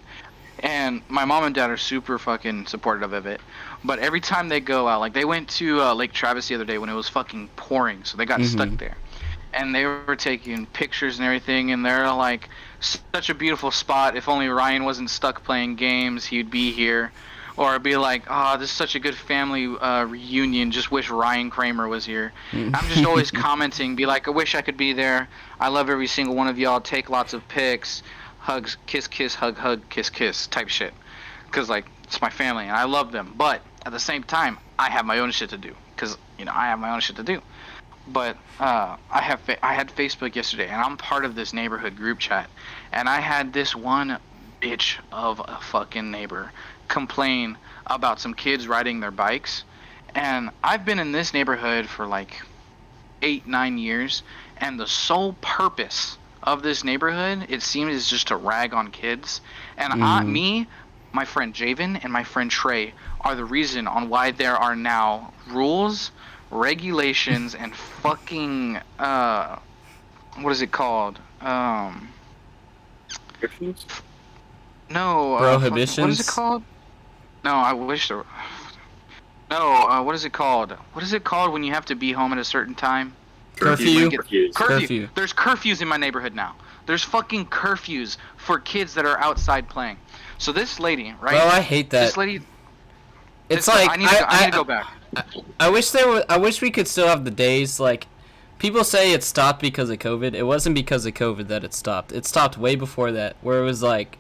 And my mom and dad are super fucking supportive of it. But every time they go out, like they went to Lake Travis the other day when it was fucking pouring, so they got stuck there. And they were taking pictures and everything, and they're like, such a beautiful spot. If only Ryan wasn't stuck playing games, he'd be here. Or it'd be like, oh, this is such a good family reunion. Just wish Ryan Kramer was here. I'm just always commenting, be like, I wish I could be there. I love every single one of y'all. Take lots of pics, hugs, kiss, kiss, hug, hug, kiss, kiss type shit. Because, like, it's my family, and I love them. But at the same time, I have my own shit to do. Because, I have my own shit to do. But I had Facebook yesterday, and I'm part of this neighborhood group chat. And I had this one bitch of a fucking neighbor complain about some kids riding their bikes. And I've been in this neighborhood for like 8-9 years, and the sole purpose of this neighborhood, it seems, is just to rag on kids. And me, my friend Javen, and my friend Trey are the reason on why there are now rules, regulations, and fucking what is it called? No, prohibitions. What is it called? No, I wish there. No, what is it called? What is it called when you have to be home at a certain time? Curfew. Curfew. There's curfews in my neighborhood now. There's fucking curfews for kids that are outside playing. So this lady, right? Well, I hate that. This lady. It's like I need to go back. I wish we could still have the days like. People say it stopped because of COVID. It wasn't because of COVID that it stopped. It stopped way before that, where it was like,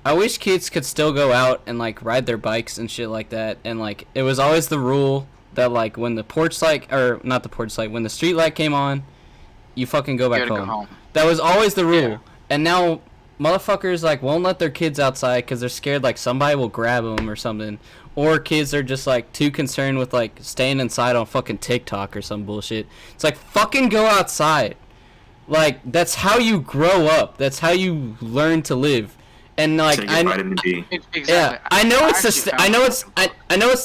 I wish kids could still go out and like ride their bikes and shit like that. And like, it was always the rule that like when the porch light, or not the porch light, when the street light came on, you fucking go back home. Go home. That was always the rule. Yeah. And now motherfuckers like won't let their kids outside because they're scared like somebody will grab them or something, or kids are just like too concerned with like staying inside on fucking TikTok or some bullshit. It's like fucking go outside. Like that's how you grow up. That's how you learn to live. And like vitamin D. Exactly. yeah, I know it's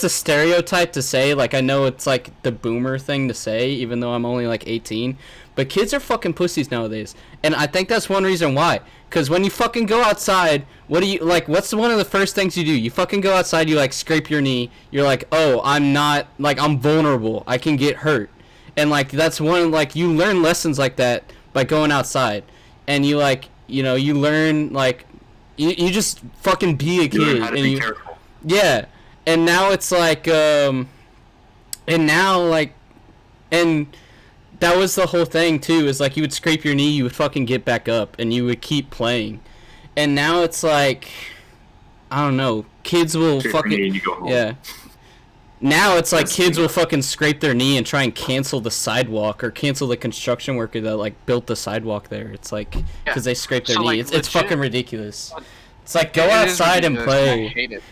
the stereotype to say. Like I know it's like the boomer thing to say, even though I'm only like 18. But kids are fucking pussies nowadays, and I think that's one reason why. Cause when you fucking go outside, what do you like? What's one of the first things you do? You fucking go outside. You like scrape your knee. You're like, oh, I'm not like I'm vulnerable. I can get hurt, and like that's one like you learn lessons like that by going outside, and you like you learn like. You just fucking be a kid. You learn how to and be careful. Yeah, and now it's like, and that was the whole thing too. Is like you would scrape your knee, you would fucking get back up, and you would keep playing. And now it's like, I don't know, kids will Scrape fucking your knee and you go home. yeah. Now it's like That's kids the- will fucking scrape their knee and try and cancel the sidewalk or cancel the construction worker that like built the sidewalk there. It's like because they scraped their So, knee. like, It's legit- fucking ridiculous. It's like go It is outside and ridiculous, I play. hate it.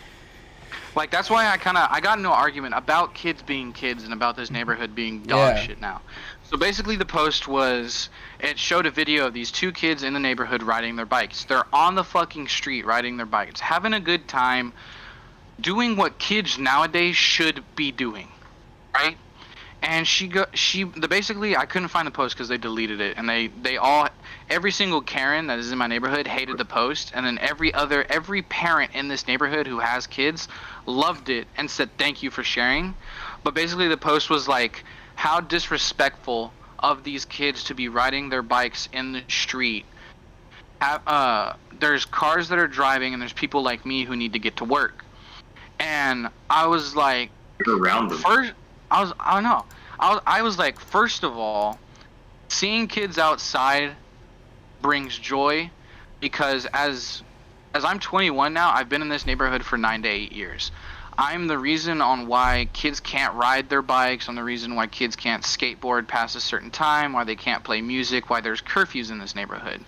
Like that's why I got into an argument about kids being kids and about this neighborhood being dog Yeah. shit now. So basically the post was, it showed a video of these two kids in the neighborhood riding their bikes. They're on the fucking street riding their bikes, having a good time, doing what kids nowadays should be doing, right? And basically I couldn't find the post because they deleted it, and every single Karen that is in my neighborhood hated the post, and then every parent in this neighborhood who has kids loved it and said thank you for sharing. But basically the post was like, how disrespectful of these kids to be riding their bikes in the street. There's cars that are driving and there's people like me who need to get to work. And I was like, You're around them. I don't know. I was like, first of all, seeing kids outside brings joy, because as I'm 21 now, I've been in this neighborhood for 9 to 8 years. I'm the reason on why kids can't ride their bikes. I'm the reason why kids can't skateboard past a certain time, why they can't play music, why there's curfews in this neighborhood.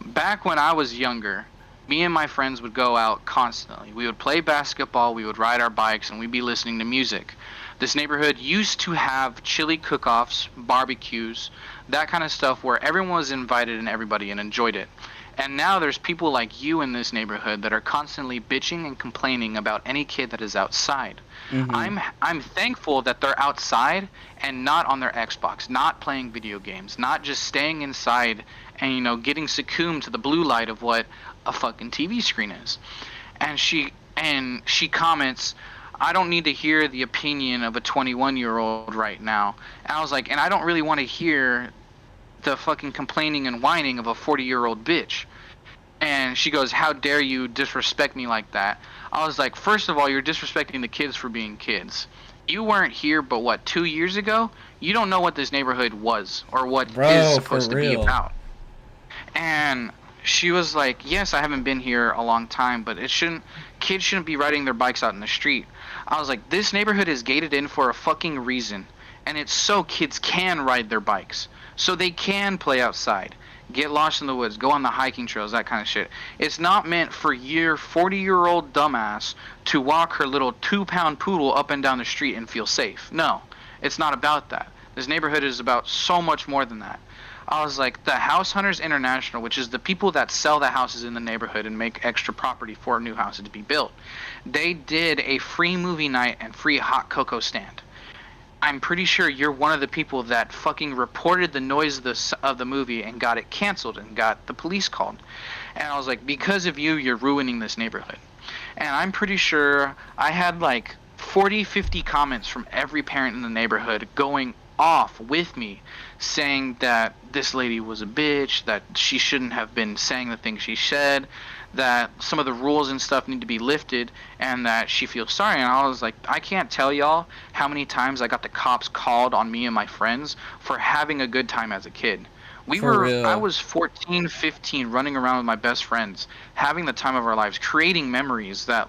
Back when I was younger, me and my friends would go out constantly. We would play basketball, we would ride our bikes, and we'd be listening to music. This neighborhood used to have chili cook-offs, barbecues, that kind of stuff where everyone was invited and everybody and enjoyed it. And now there's people like you in this neighborhood that are constantly bitching and complaining about any kid that is outside. Mhm. I'm thankful that they're outside and not on their Xbox, not playing video games, not just staying inside and getting succumbed to the blue light of what a fucking TV screen is. And she comments, I don't need to hear the opinion of a 21-year-old right now. And I was like, and I don't really want to hear the fucking complaining and whining of a 40-year-old bitch. And she goes, how dare you disrespect me like that? I was like, first of all, you're disrespecting the kids for being kids. You weren't here but what, 2 years ago? You don't know what this neighborhood was or what is supposed to be about. And she was like, yes, I haven't been here a long time, but kids shouldn't be riding their bikes out in the street. I was like, this neighborhood is gated in for a fucking reason, and it's so kids can ride their bikes, so they can play outside, get lost in the woods, go on the hiking trails, that kind of shit. It's not meant for your 40-year-old dumbass to walk her little 2-pound poodle up and down the street and feel safe. No, it's not about that. This neighborhood is about so much more than that. I was like, the House Hunters International, which is the people that sell the houses in the neighborhood and make extra property for new houses to be built, they did a free movie night and free hot cocoa stand. I'm pretty sure you're one of the people that fucking reported the noise of the movie and got it canceled and got the police called. And I was like, because of you, you're ruining this neighborhood. And I'm pretty sure I had like 40, 50 comments from every parent in the neighborhood going off with me, saying that this lady was a bitch, that she shouldn't have been saying the things she said, that some of the rules and stuff need to be lifted, and that she feels sorry. And I was like, I can't tell y'all how many times I got the cops called on me and my friends for having a good time as a kid. I was 14, 15, running around with my best friends, having the time of our lives, creating memories that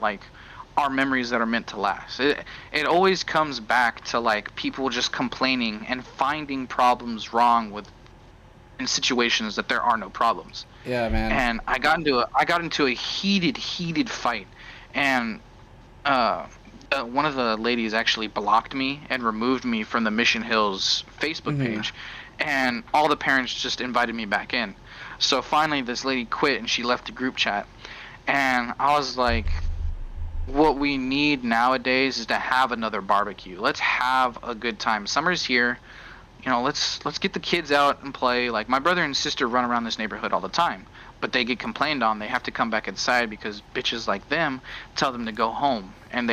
are memories that are meant to last. It always comes back to people just complaining and finding problems wrong with in situations that there are no problems. Yeah, man. And I got into a heated fight, and one of the ladies actually blocked me and removed me from the Mission Hills Facebook page, and all the parents just invited me back in. So finally, this lady quit and she left the group chat, and I was like, what we need nowadays is to have another barbecue. Let's have a good time. Summer's here. You know, let's get the kids out and play. Like, my brother and sister run around this neighborhood all the time, but they get complained on. They have to come back inside because bitches like them tell them to go home. And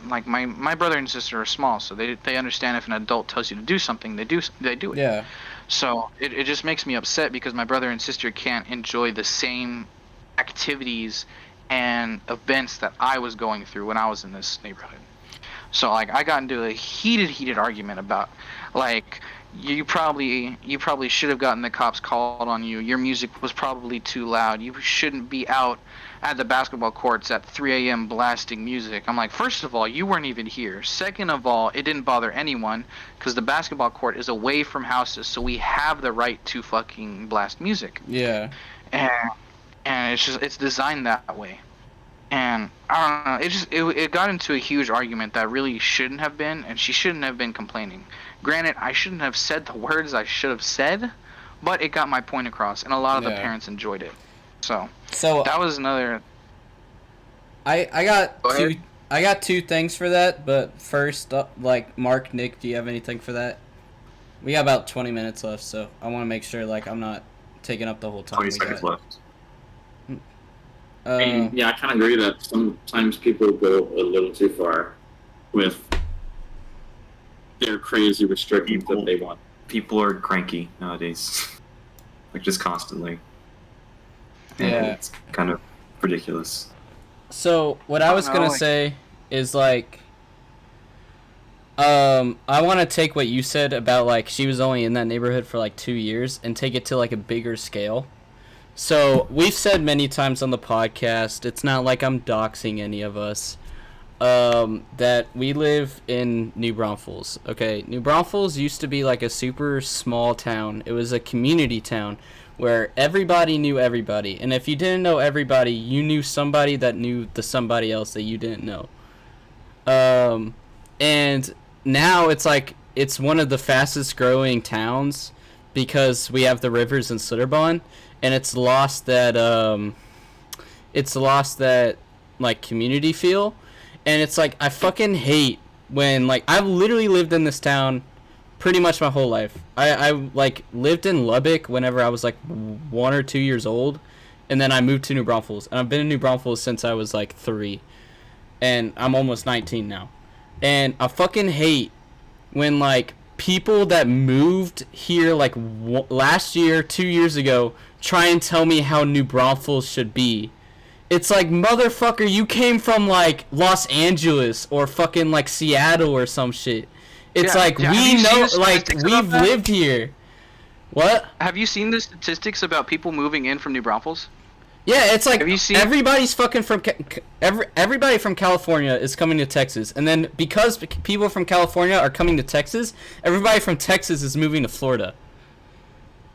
like my brother and sister are small, so they understand if an adult tells you to do something, they do it. Yeah. So it just makes me upset because my brother and sister can't enjoy the same activities and events that I was going through when I was in this neighborhood. So like I got into a heated argument about, like, you probably should have gotten the cops called on you. Your music was probably too loud. You shouldn't be out at the basketball courts at 3 a.m. blasting music. I'm like, first of all, you weren't even here. Second of all, it didn't bother anyone because the basketball court is away from houses, so we have the right to fucking blast music. Yeah. And it's designed that way. And I don't know, it got into a huge argument that really shouldn't have been, and she shouldn't have been complaining. Granted, I shouldn't have said the words I should have said, but it got my point across, and a lot of the parents enjoyed it. So that was another. I got two things for that, but first, like, Mark, Nick, do you have anything for that? We got about 20 minutes left, so I want to make sure, like, I'm not taking up the whole time. 20 seconds left. I mean, yeah, I kind of agree that sometimes people go a little too far with their crazy restrictions that they want. People are cranky nowadays, like, just constantly. And it's kind of ridiculous. So what I was gonna say is, like, I want to take what you said about, like, she was only in that neighborhood for like 2 years and take it to like a bigger scale. So we've said many times on the podcast, it's not like I'm doxing any of us, that we live in New Braunfels. Okay, New Braunfels used to be like a super small town. It was a community town where everybody knew everybody, and if you didn't know everybody, you knew somebody that knew the somebody else that you didn't know. And now it's like it's one of the fastest growing towns because we have the rivers in Slitterbond, and it's lost that like community feel. And it's like, I fucking hate when, like, I've literally lived in this town pretty much my whole life. I like lived in Lubbock whenever I was like 1 or 2 years old, and then I moved to New Braunfels, and I've been in New Braunfels since I was like 3, and I'm almost 19 now. And I fucking hate when, like, people that moved here like last year, 2 years ago, try and tell me how New Braunfels should be. It's like, motherfucker, you came from like Los Angeles or fucking like Seattle or some shit. It's we know, like, we've lived here. What? Have you seen the statistics about people moving in from New Braunfels? Yeah, it's like, have you seen... everybody's fucking from everybody from California is coming to Texas, and then because people from California are coming to Texas, everybody from Texas is moving to Florida.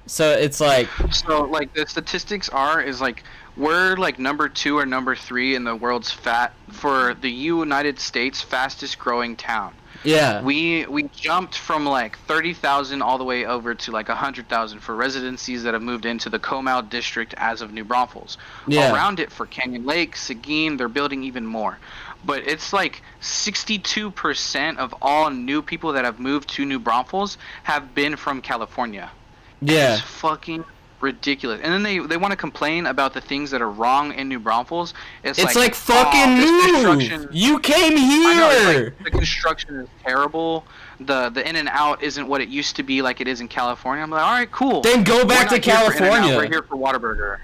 So it's like, the statistics is like, we're like number 2 or number 3 in the world's for the United States fastest growing town. Yeah. We jumped from like 30,000 all the way over to like 100,000 for residencies that have moved into the Comal district as of New Braunfels. Yeah. Around it for Canyon Lake, Seguin, they're building even more. But it's like 62% of all new people that have moved to New Braunfels have been from California. Yeah. It's fucking ridiculous. And then they want to complain about the things that are wrong in New Braunfels. It's like fucking move. You came here. I know, it's like, the construction is terrible. The in and out isn't what it used to be like it is in California. I'm like, all right, cool. Then go back to California. We're here for Whataburger.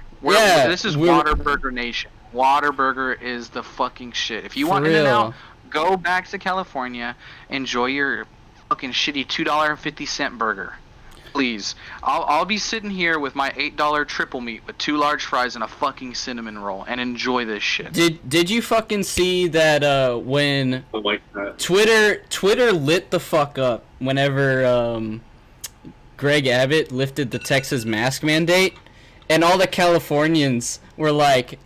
This is Whataburger Nation. Whataburger is the fucking shit. If you want in and out, go back to California. Enjoy your fucking shitty $2.50 burger. Please. I'll be sitting here with my $8 triple meat with 2 large fries and a fucking cinnamon roll and enjoy this shit. Did you fucking see that when I like that. Twitter lit the fuck up whenever Greg Abbott lifted the Texas mask mandate, and all the Califronians were like,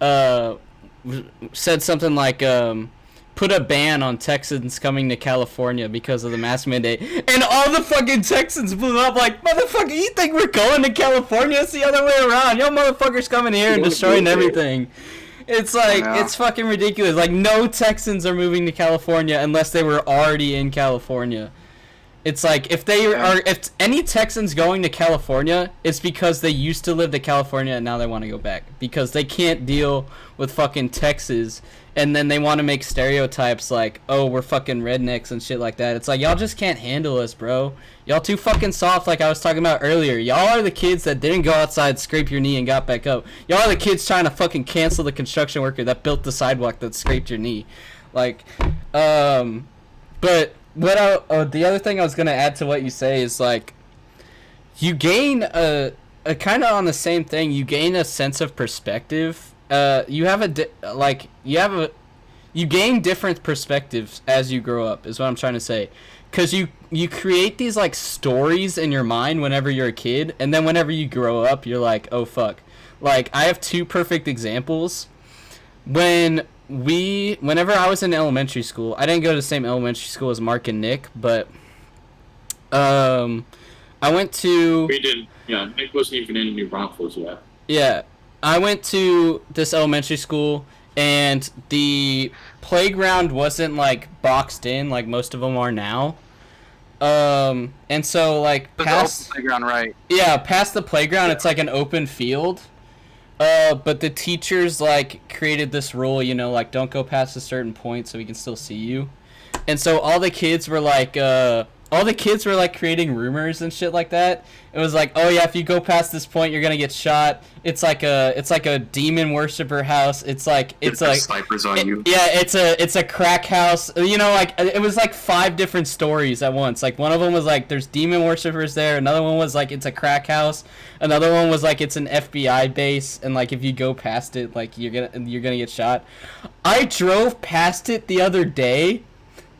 said something like, put a ban on Texans coming to California because of the mask mandate. And all the fucking Texans blew up like, motherfucker, you think we're going to California? It's the other way around. Y'all motherfuckers coming here and destroying everything. It's like, it's fucking ridiculous. Like, no Texans are moving to California unless they were already in California. It's like, if any Texans going to California, it's because they used to live to California and now they want to go back. Because they can't deal with fucking Texas, and then they want to make stereotypes like, oh, we're fucking rednecks and shit like that. It's like, y'all just can't handle us, bro. Y'all too fucking soft, like I was talking about earlier. Y'all are the kids that didn't go outside, scrape your knee, and got back up. Y'all are the kids trying to fucking cancel the construction worker that built the sidewalk that scraped your knee. Like, but the other thing I was gonna add to what you say is, like, you gain a kind of on the same thing. You gain a sense of perspective. You gain different perspectives as you grow up, is what I'm trying to say. Because you create these, like, stories in your mind whenever you're a kid, and then whenever you grow up, you're like, oh, fuck. Like, I have two perfect examples. Whenever I was in elementary school, I didn't go to the same elementary school as Mark and Nick, but, I went to... We did, yeah, Nick wasn't even in New Braunfels yet. Yeah. I went to this elementary school, and the playground wasn't, like, boxed in like most of them are now. And so, like, past the playground, right? Yeah, past the playground, it's like an open field. But the teachers, like, created this rule, you know, like, don't go past a certain point so we can still see you. And so all the kids were like, creating rumors and shit like that. It was like, oh yeah, if you go past this point, you're gonna get shot. It's like a demon worshiper house. It's like snipers on you. Yeah, it's a crack house. You know, like, it was like 5 different stories at once. Like, one of them was like there's demon worshippers there. Another one was like it's a crack house. Another one was like it's an FBI base, and like if you go past it, like you're gonna get shot. I drove past it the other day,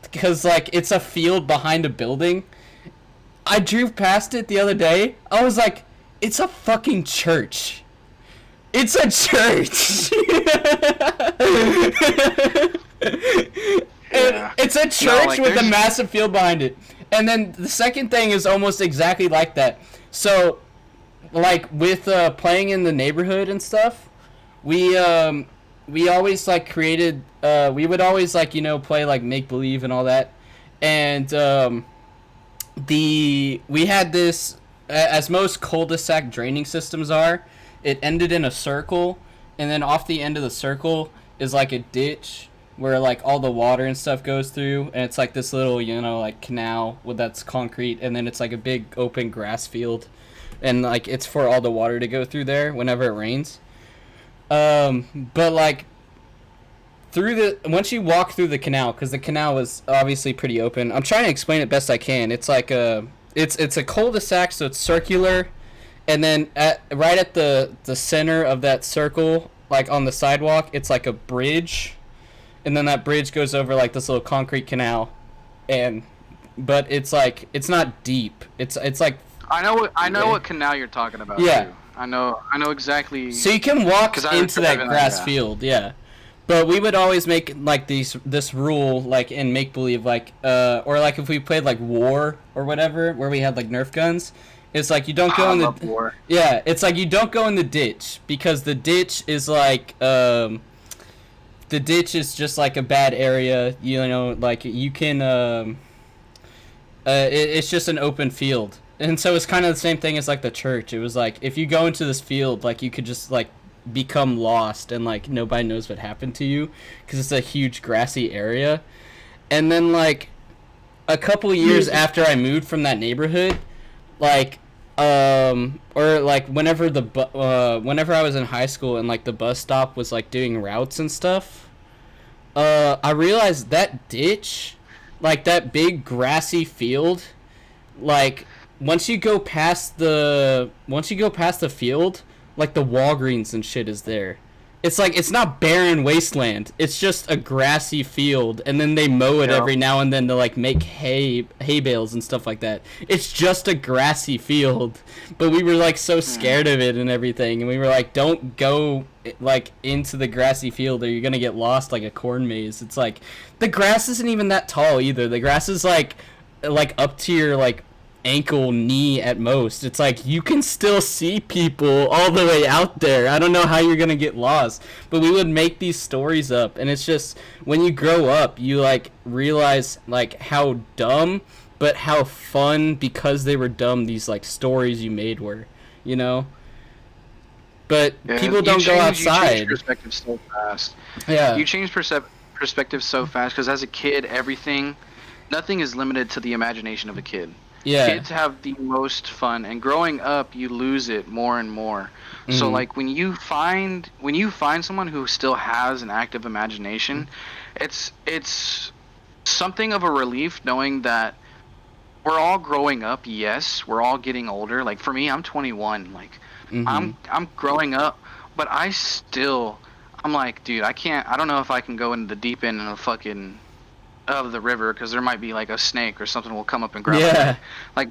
because, like, it's a field behind a building. I drove past it the other day. I was like, it's a fucking church. It's a church. Yeah. It's a church with a massive field behind it. And then the second thing is almost exactly like that. So, like, with playing in the neighborhood and stuff, we always, like, created, we would always, like, you know, play, like, make-believe and all that. And we had this, as most cul-de-sac draining systems are, it ended in a circle, and then off the end of the circle is, like, a ditch where, like, all the water and stuff goes through, and it's, like, this little, you know, like, canal that's concrete, and then it's, like, a big open grass field, and, like, it's for all the water to go through there whenever it rains. But, like, once you walk through the canal, because the canal was obviously pretty open. I'm trying to explain it best I can. It's like it's a cul-de-sac, so it's circular, and then right at the center of that circle, like on the sidewalk, it's like a bridge, and then that bridge goes over like this little concrete canal, but it's like it's not deep. It's like I know what canal you're talking about. Yeah. Too. I know exactly. So you can walk into that grass field, yeah. But we would always make, like, this rule, like, in make-believe, like, or, like, if we played, like, War or whatever, where we had, like, Nerf guns, it's like you don't go in the... War. Yeah, it's like you don't go in the ditch, because the ditch is, like, the ditch is just, like, a bad area, you know, like, you can, it's just an open field. And so it's kind of the same thing as, like, the church. It was, like, if you go into this field, like, you could just, like, become lost and, like, nobody knows what happened to you because it's a huge grassy area. And then, like, a couple years after I moved from that neighborhood, like, or, like, whenever I was in high school and, like, the bus stop was, like, doing routes and stuff, I realized that ditch, like, that big grassy field, like, once you go past the field, like, the Walgreens and shit is there. it's like it's not barren wasteland. It's just a grassy field, and then they mow it every now and then to like make hay bales and stuff like that. It's just a grassy field, but we were like so scared of it and everything, and we were like, don't go like into the grassy field or you're gonna get lost like a corn maze. It's like the grass isn't even that tall either. The grass is like up to your like ankle, knee at most. It's like you can still see people all the way out there. I don't know how you're gonna get lost, but we would make these stories up, and it's just when you grow up you like realize like how dumb but how fun because they were dumb these like stories you made were, you know. But people don't go outside. You change perspective so fast. Yeah, you change perspective so fast because as a kid nothing is limited to the imagination of a kid. Yeah. Kids have the most fun, and growing up, you lose it more and more. Mm-hmm. So, like, when you find someone who still has an active imagination, it's something of a relief knowing that we're all growing up. Yes, we're all getting older. Like for me, I'm 21. Like, I'm growing up, but I'm like, dude, I don't know if I can go into the deep end of the river because there might be like a snake or something will come up and grab me. Like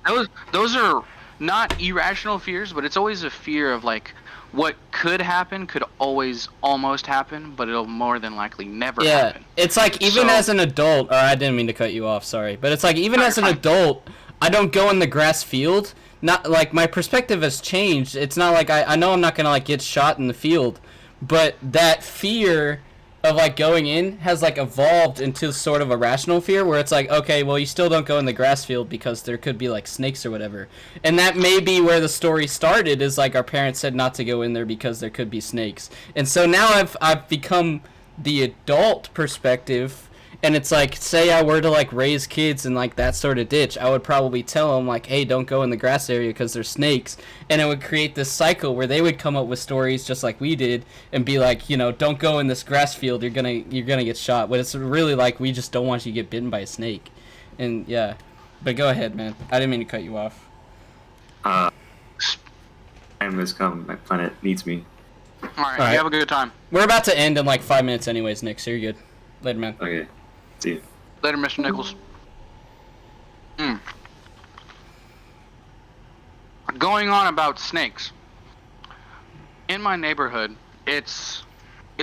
those are not irrational fears, but it's always a fear of like what could happen could always almost happen, but it'll more than likely never happen. It's like even as an adult, or I didn't mean to cut you off, sorry, but it's like even as an adult, I don't go in the grass field. Not like my perspective has changed. It's not like I know I'm not gonna like get shot in the field, but that fear of like going in has like evolved into sort of a rational fear where it's like, okay, well, you still don't go in the grass field because there could be like snakes or whatever. And that may be where the story started, is like our parents said not to go in there because there could be snakes. And so now I've become the adult perspective, and it's like, say I were to like raise kids in like that sort of ditch, I would probably tell them like, hey, don't go in the grass area because there's snakes. And it would create this cycle where they would come up with stories just like we did and be like, you know, don't go in this grass field, you're gonna get shot. But it's really like, we just don't want you to get bitten by a snake. And yeah, but go ahead, man, I didn't mean to cut you off. Time has come. My planet needs me. All right. You have a good time. We're about to end in like 5 minutes anyways, Nick, so you're good. Later, man. Okay. See you. Later, Mr. Nichols. Going on about snakes. In my neighborhood, it's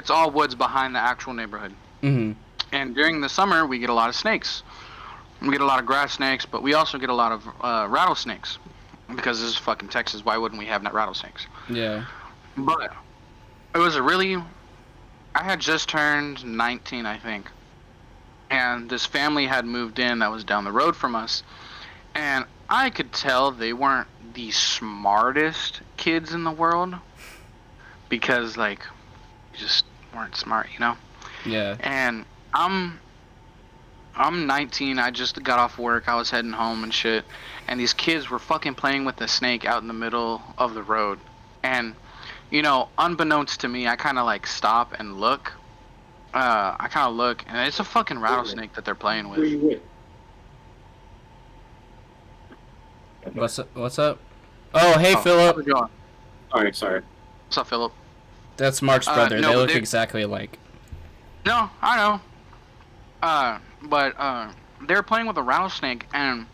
all woods behind the actual neighborhood. Mm-hmm. And during the summer, we get a lot of snakes. We get a lot of grass snakes, but we also get a lot of rattlesnakes. Because this is fucking Texas, why wouldn't we have rattlesnakes? Yeah. But it was I had just turned 19, I think. And this family had moved in that was down the road from us. And I could tell they weren't the smartest kids in the world. Because, like, just weren't smart, you know? Yeah. And I'm 19, I just got off work, I was heading home and shit. And these kids were fucking playing with the snake out in the middle of the road. And, you know, unbeknownst to me, I kind of, like, stop and look. I kind of look, and it's a fucking rattlesnake that they're playing with. Who are you with? What's up? Oh, hey, Philip. How's it going? Alright, sorry. What's up, Philip? That's Mark's brother. No, they look exactly alike. No, I know. But they're playing with a rattlesnake, and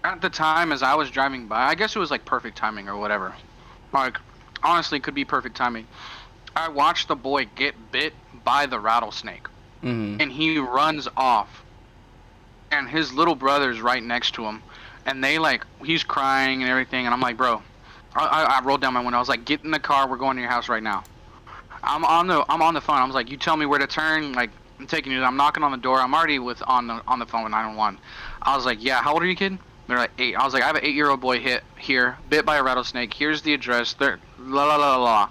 at the time, as I was driving by, I guess it was like perfect timing or whatever. Like, honestly, could be perfect timing. I watched the boy get bit by the rattlesnake, and he runs off, and his little brother's right next to him, and he's crying and everything, and I'm like, bro, I rolled down my window, I was like, get in the car, we're going to your house right now. I'm on the phone, I was like, you tell me where to turn, like, I'm taking you, I'm knocking on the door, I'm already on the phone with 911. I was like, yeah, how old are you, kid? They're like 8. I was like, I have an 8-year-old boy bit by a rattlesnake, here's the address, they're la la la la.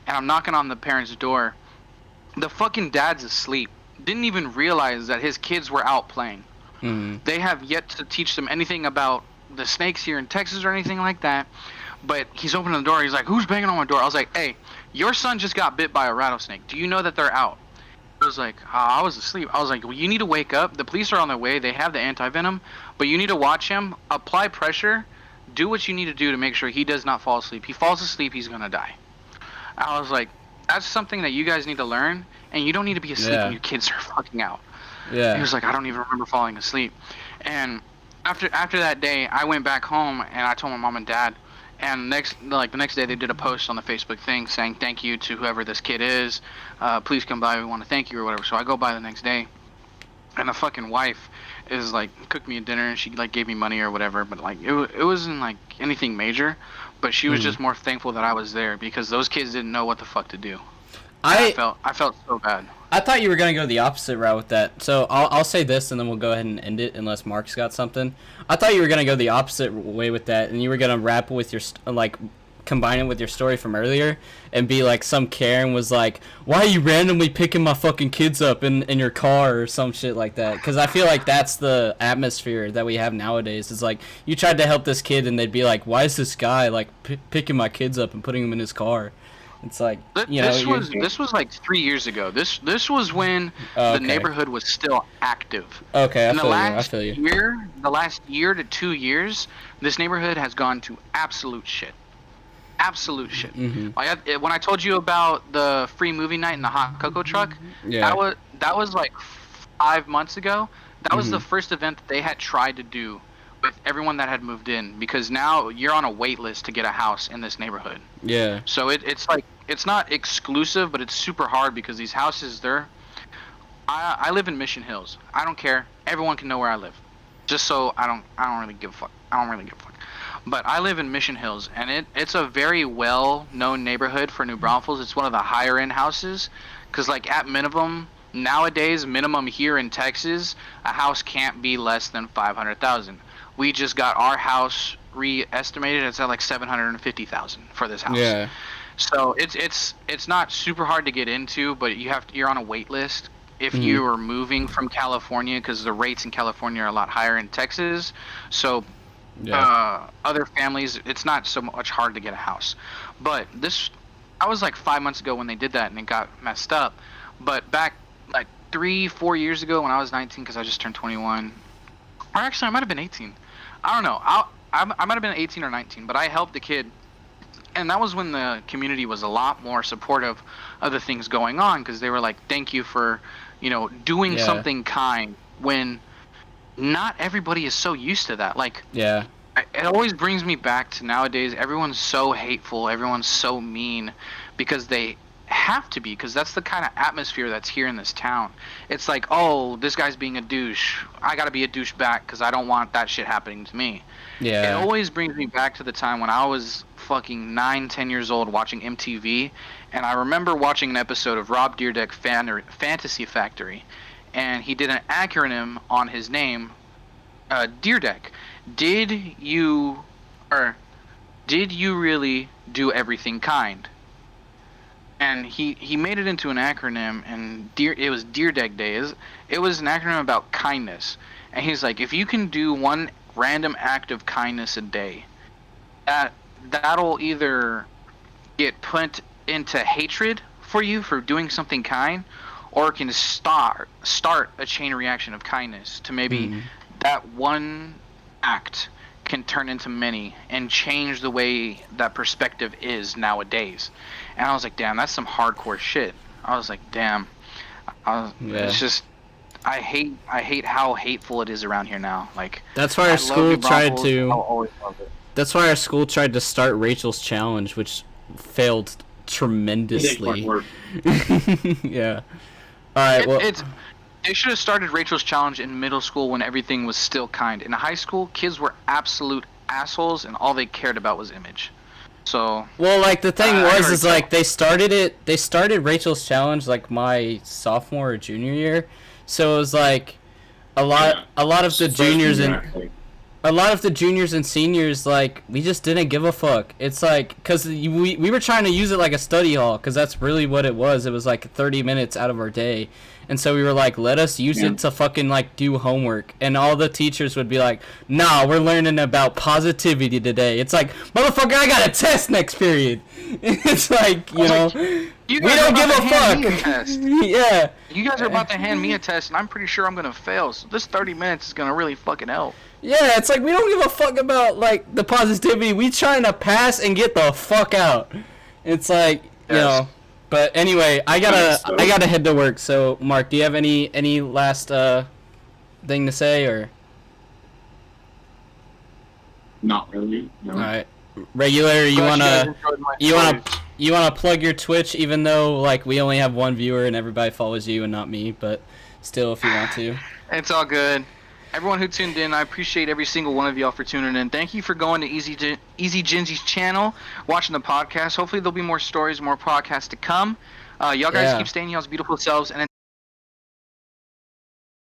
And I'm knocking on the parents' door. The fucking dad's asleep. Didn't even realize that his kids were out playing. They have yet to teach them anything about the snakes here in Texas or anything like that. But he's opening the door. He's like, who's banging on my door? I was like, hey, your son just got bit by a rattlesnake. Do you know that they're out? I was like, I was asleep. I was like, well, you need to wake up. The police are on their way. They have the anti-venom. But you need to watch him, apply pressure, do what you need to do to make sure he does not fall asleep. He falls asleep, he's going to die. I was like, that's something that you guys need to learn, and you don't need to be asleep when your kids are fucking out. Yeah. He was like, I don't even remember falling asleep. And after that day, I went back home and I told my mom and dad. And the next day, they did a post on the Facebook thing saying thank you to whoever this kid is. Please come by. We want to thank you or whatever. So I go by the next day, and the fucking wife is like cooked me a dinner, and she like gave me money or whatever. But like it wasn't like anything major. But she was just more thankful that I was there because those kids didn't know what the fuck to do. I felt so bad. I thought you were gonna go the opposite route with that. So I'll say this, and then we'll go ahead and end it, unless Mark's got something. I thought you were gonna go the opposite way with that, and you were gonna wrap with your combine it with your story from earlier, and be like some Karen was like, "Why are you randomly picking my fucking kids up in your car?" or some shit like that. Because I feel like that's the atmosphere that we have nowadays. It's like you tried to help this kid, and they'd be like, "Why is this guy like picking my kids up and putting them in his car?" It's like, you know, this was like 3 years ago. This was when the neighborhood was still active. Okay, I feel you. The last year to 2 years, this neighborhood has gone to absolute shit. Absolute shit. Mm-hmm. When I told you about the free movie night in the hot cocoa truck, that was like 5 months ago. That was the first event that they had tried to do with everyone that had moved in, because now you're on a wait list to get a house in this neighborhood. Yeah. So it's like, it's not exclusive, but it's super hard because these houses, I live in Mission Hills. I don't care. Everyone can know where I live. Just so I don't really give a fuck. But I live in Mission Hills, and it's a very well-known neighborhood for New Braunfels. It's one of the higher-end houses, because like at minimum, nowadays, minimum here in Texas, a house can't be less than $500,000. We just got our house re-estimated. It's at like $750,000 for this house. Yeah. So it's not super hard to get into, but you're on a wait list if you are moving from California, because the rates in California are a lot higher in Texas. So other families, it's not so much hard to get a house. But I was like 5 months ago when they did that, and it got messed up. But back like 3-4 years ago when I was 19, because I just turned 21, or actually I might have been 18. I don't know. I might have been 18 or 19, but I helped the kid. And that was when the community was a lot more supportive of the things going on, because they were like, thank you for, doing something kind, when not everybody is so used to that. Like, it always brings me back to nowadays, everyone's so hateful, everyone's so mean, because they have to be, because that's the kind of atmosphere that's here in this town. It's like, oh, this guy's being a douche, I gotta be a douche back because I don't want that shit happening to me. It always brings me back to the time when I was fucking 9-10 years old watching MTV, and I remember watching an episode of Rob Dyrdek Fantasy Factory, and he did an acronym on his name, Dyrdek. Did you really do everything kind? And he made it into an acronym, and it was Dyrdek Day. It was an acronym about kindness. And he's like, if you can do one random act of kindness a day, that'll either get put into hatred for you for doing something kind, or it can start a chain reaction of kindness to maybe that one act can turn into many and change the way that perspective is nowadays. And I was like, damn, that's some hardcore shit. I was like, damn. It's just, I hate how hateful it is around here now. Like, that's why our school tried to. That's why our school tried to start Rachel's Challenge, which failed tremendously. Yeah. All right. Well, they should have started Rachel's Challenge in middle school when everything was still kind. In high school, kids were absolute assholes, and all they cared about was image. So. Well, like the thing is like they started Rachel's Challenge like my sophomore or junior year, so it was like a lot of the juniors and. A lot of the juniors and seniors, like, we just didn't give a fuck. It's like, because we were trying to use it like a study hall, because that's really what it was. It was like 30 minutes out of our day. And so we were like, let us use it to fucking, like, do homework. And all the teachers would be like, nah, we're learning about positivity today. It's like, motherfucker, I got a test next period. It's like, we don't give a fuck. Yeah. You guys are about to hand me a test, and I'm pretty sure I'm going to fail. So this 30 minutes is going to really fucking help. Yeah, it's like we don't give a fuck about like the positivity. We trying to pass and get the fuck out. It's like you know. But anyway, I gotta head to work. So, Mark, do you have any last thing to say, or? Not really. No. All right, Regulator, you wanna plug your Twitch, even though like we only have one viewer and everybody follows you and not me, but still, if you want to. It's all good. Everyone who tuned in, I appreciate every single one of y'all for tuning in. Thank you for going to Easy Ginzy's channel, watching the podcast. Hopefully there'll be more stories, more podcasts to come. Y'all guys keep staying y'all's beautiful selves, and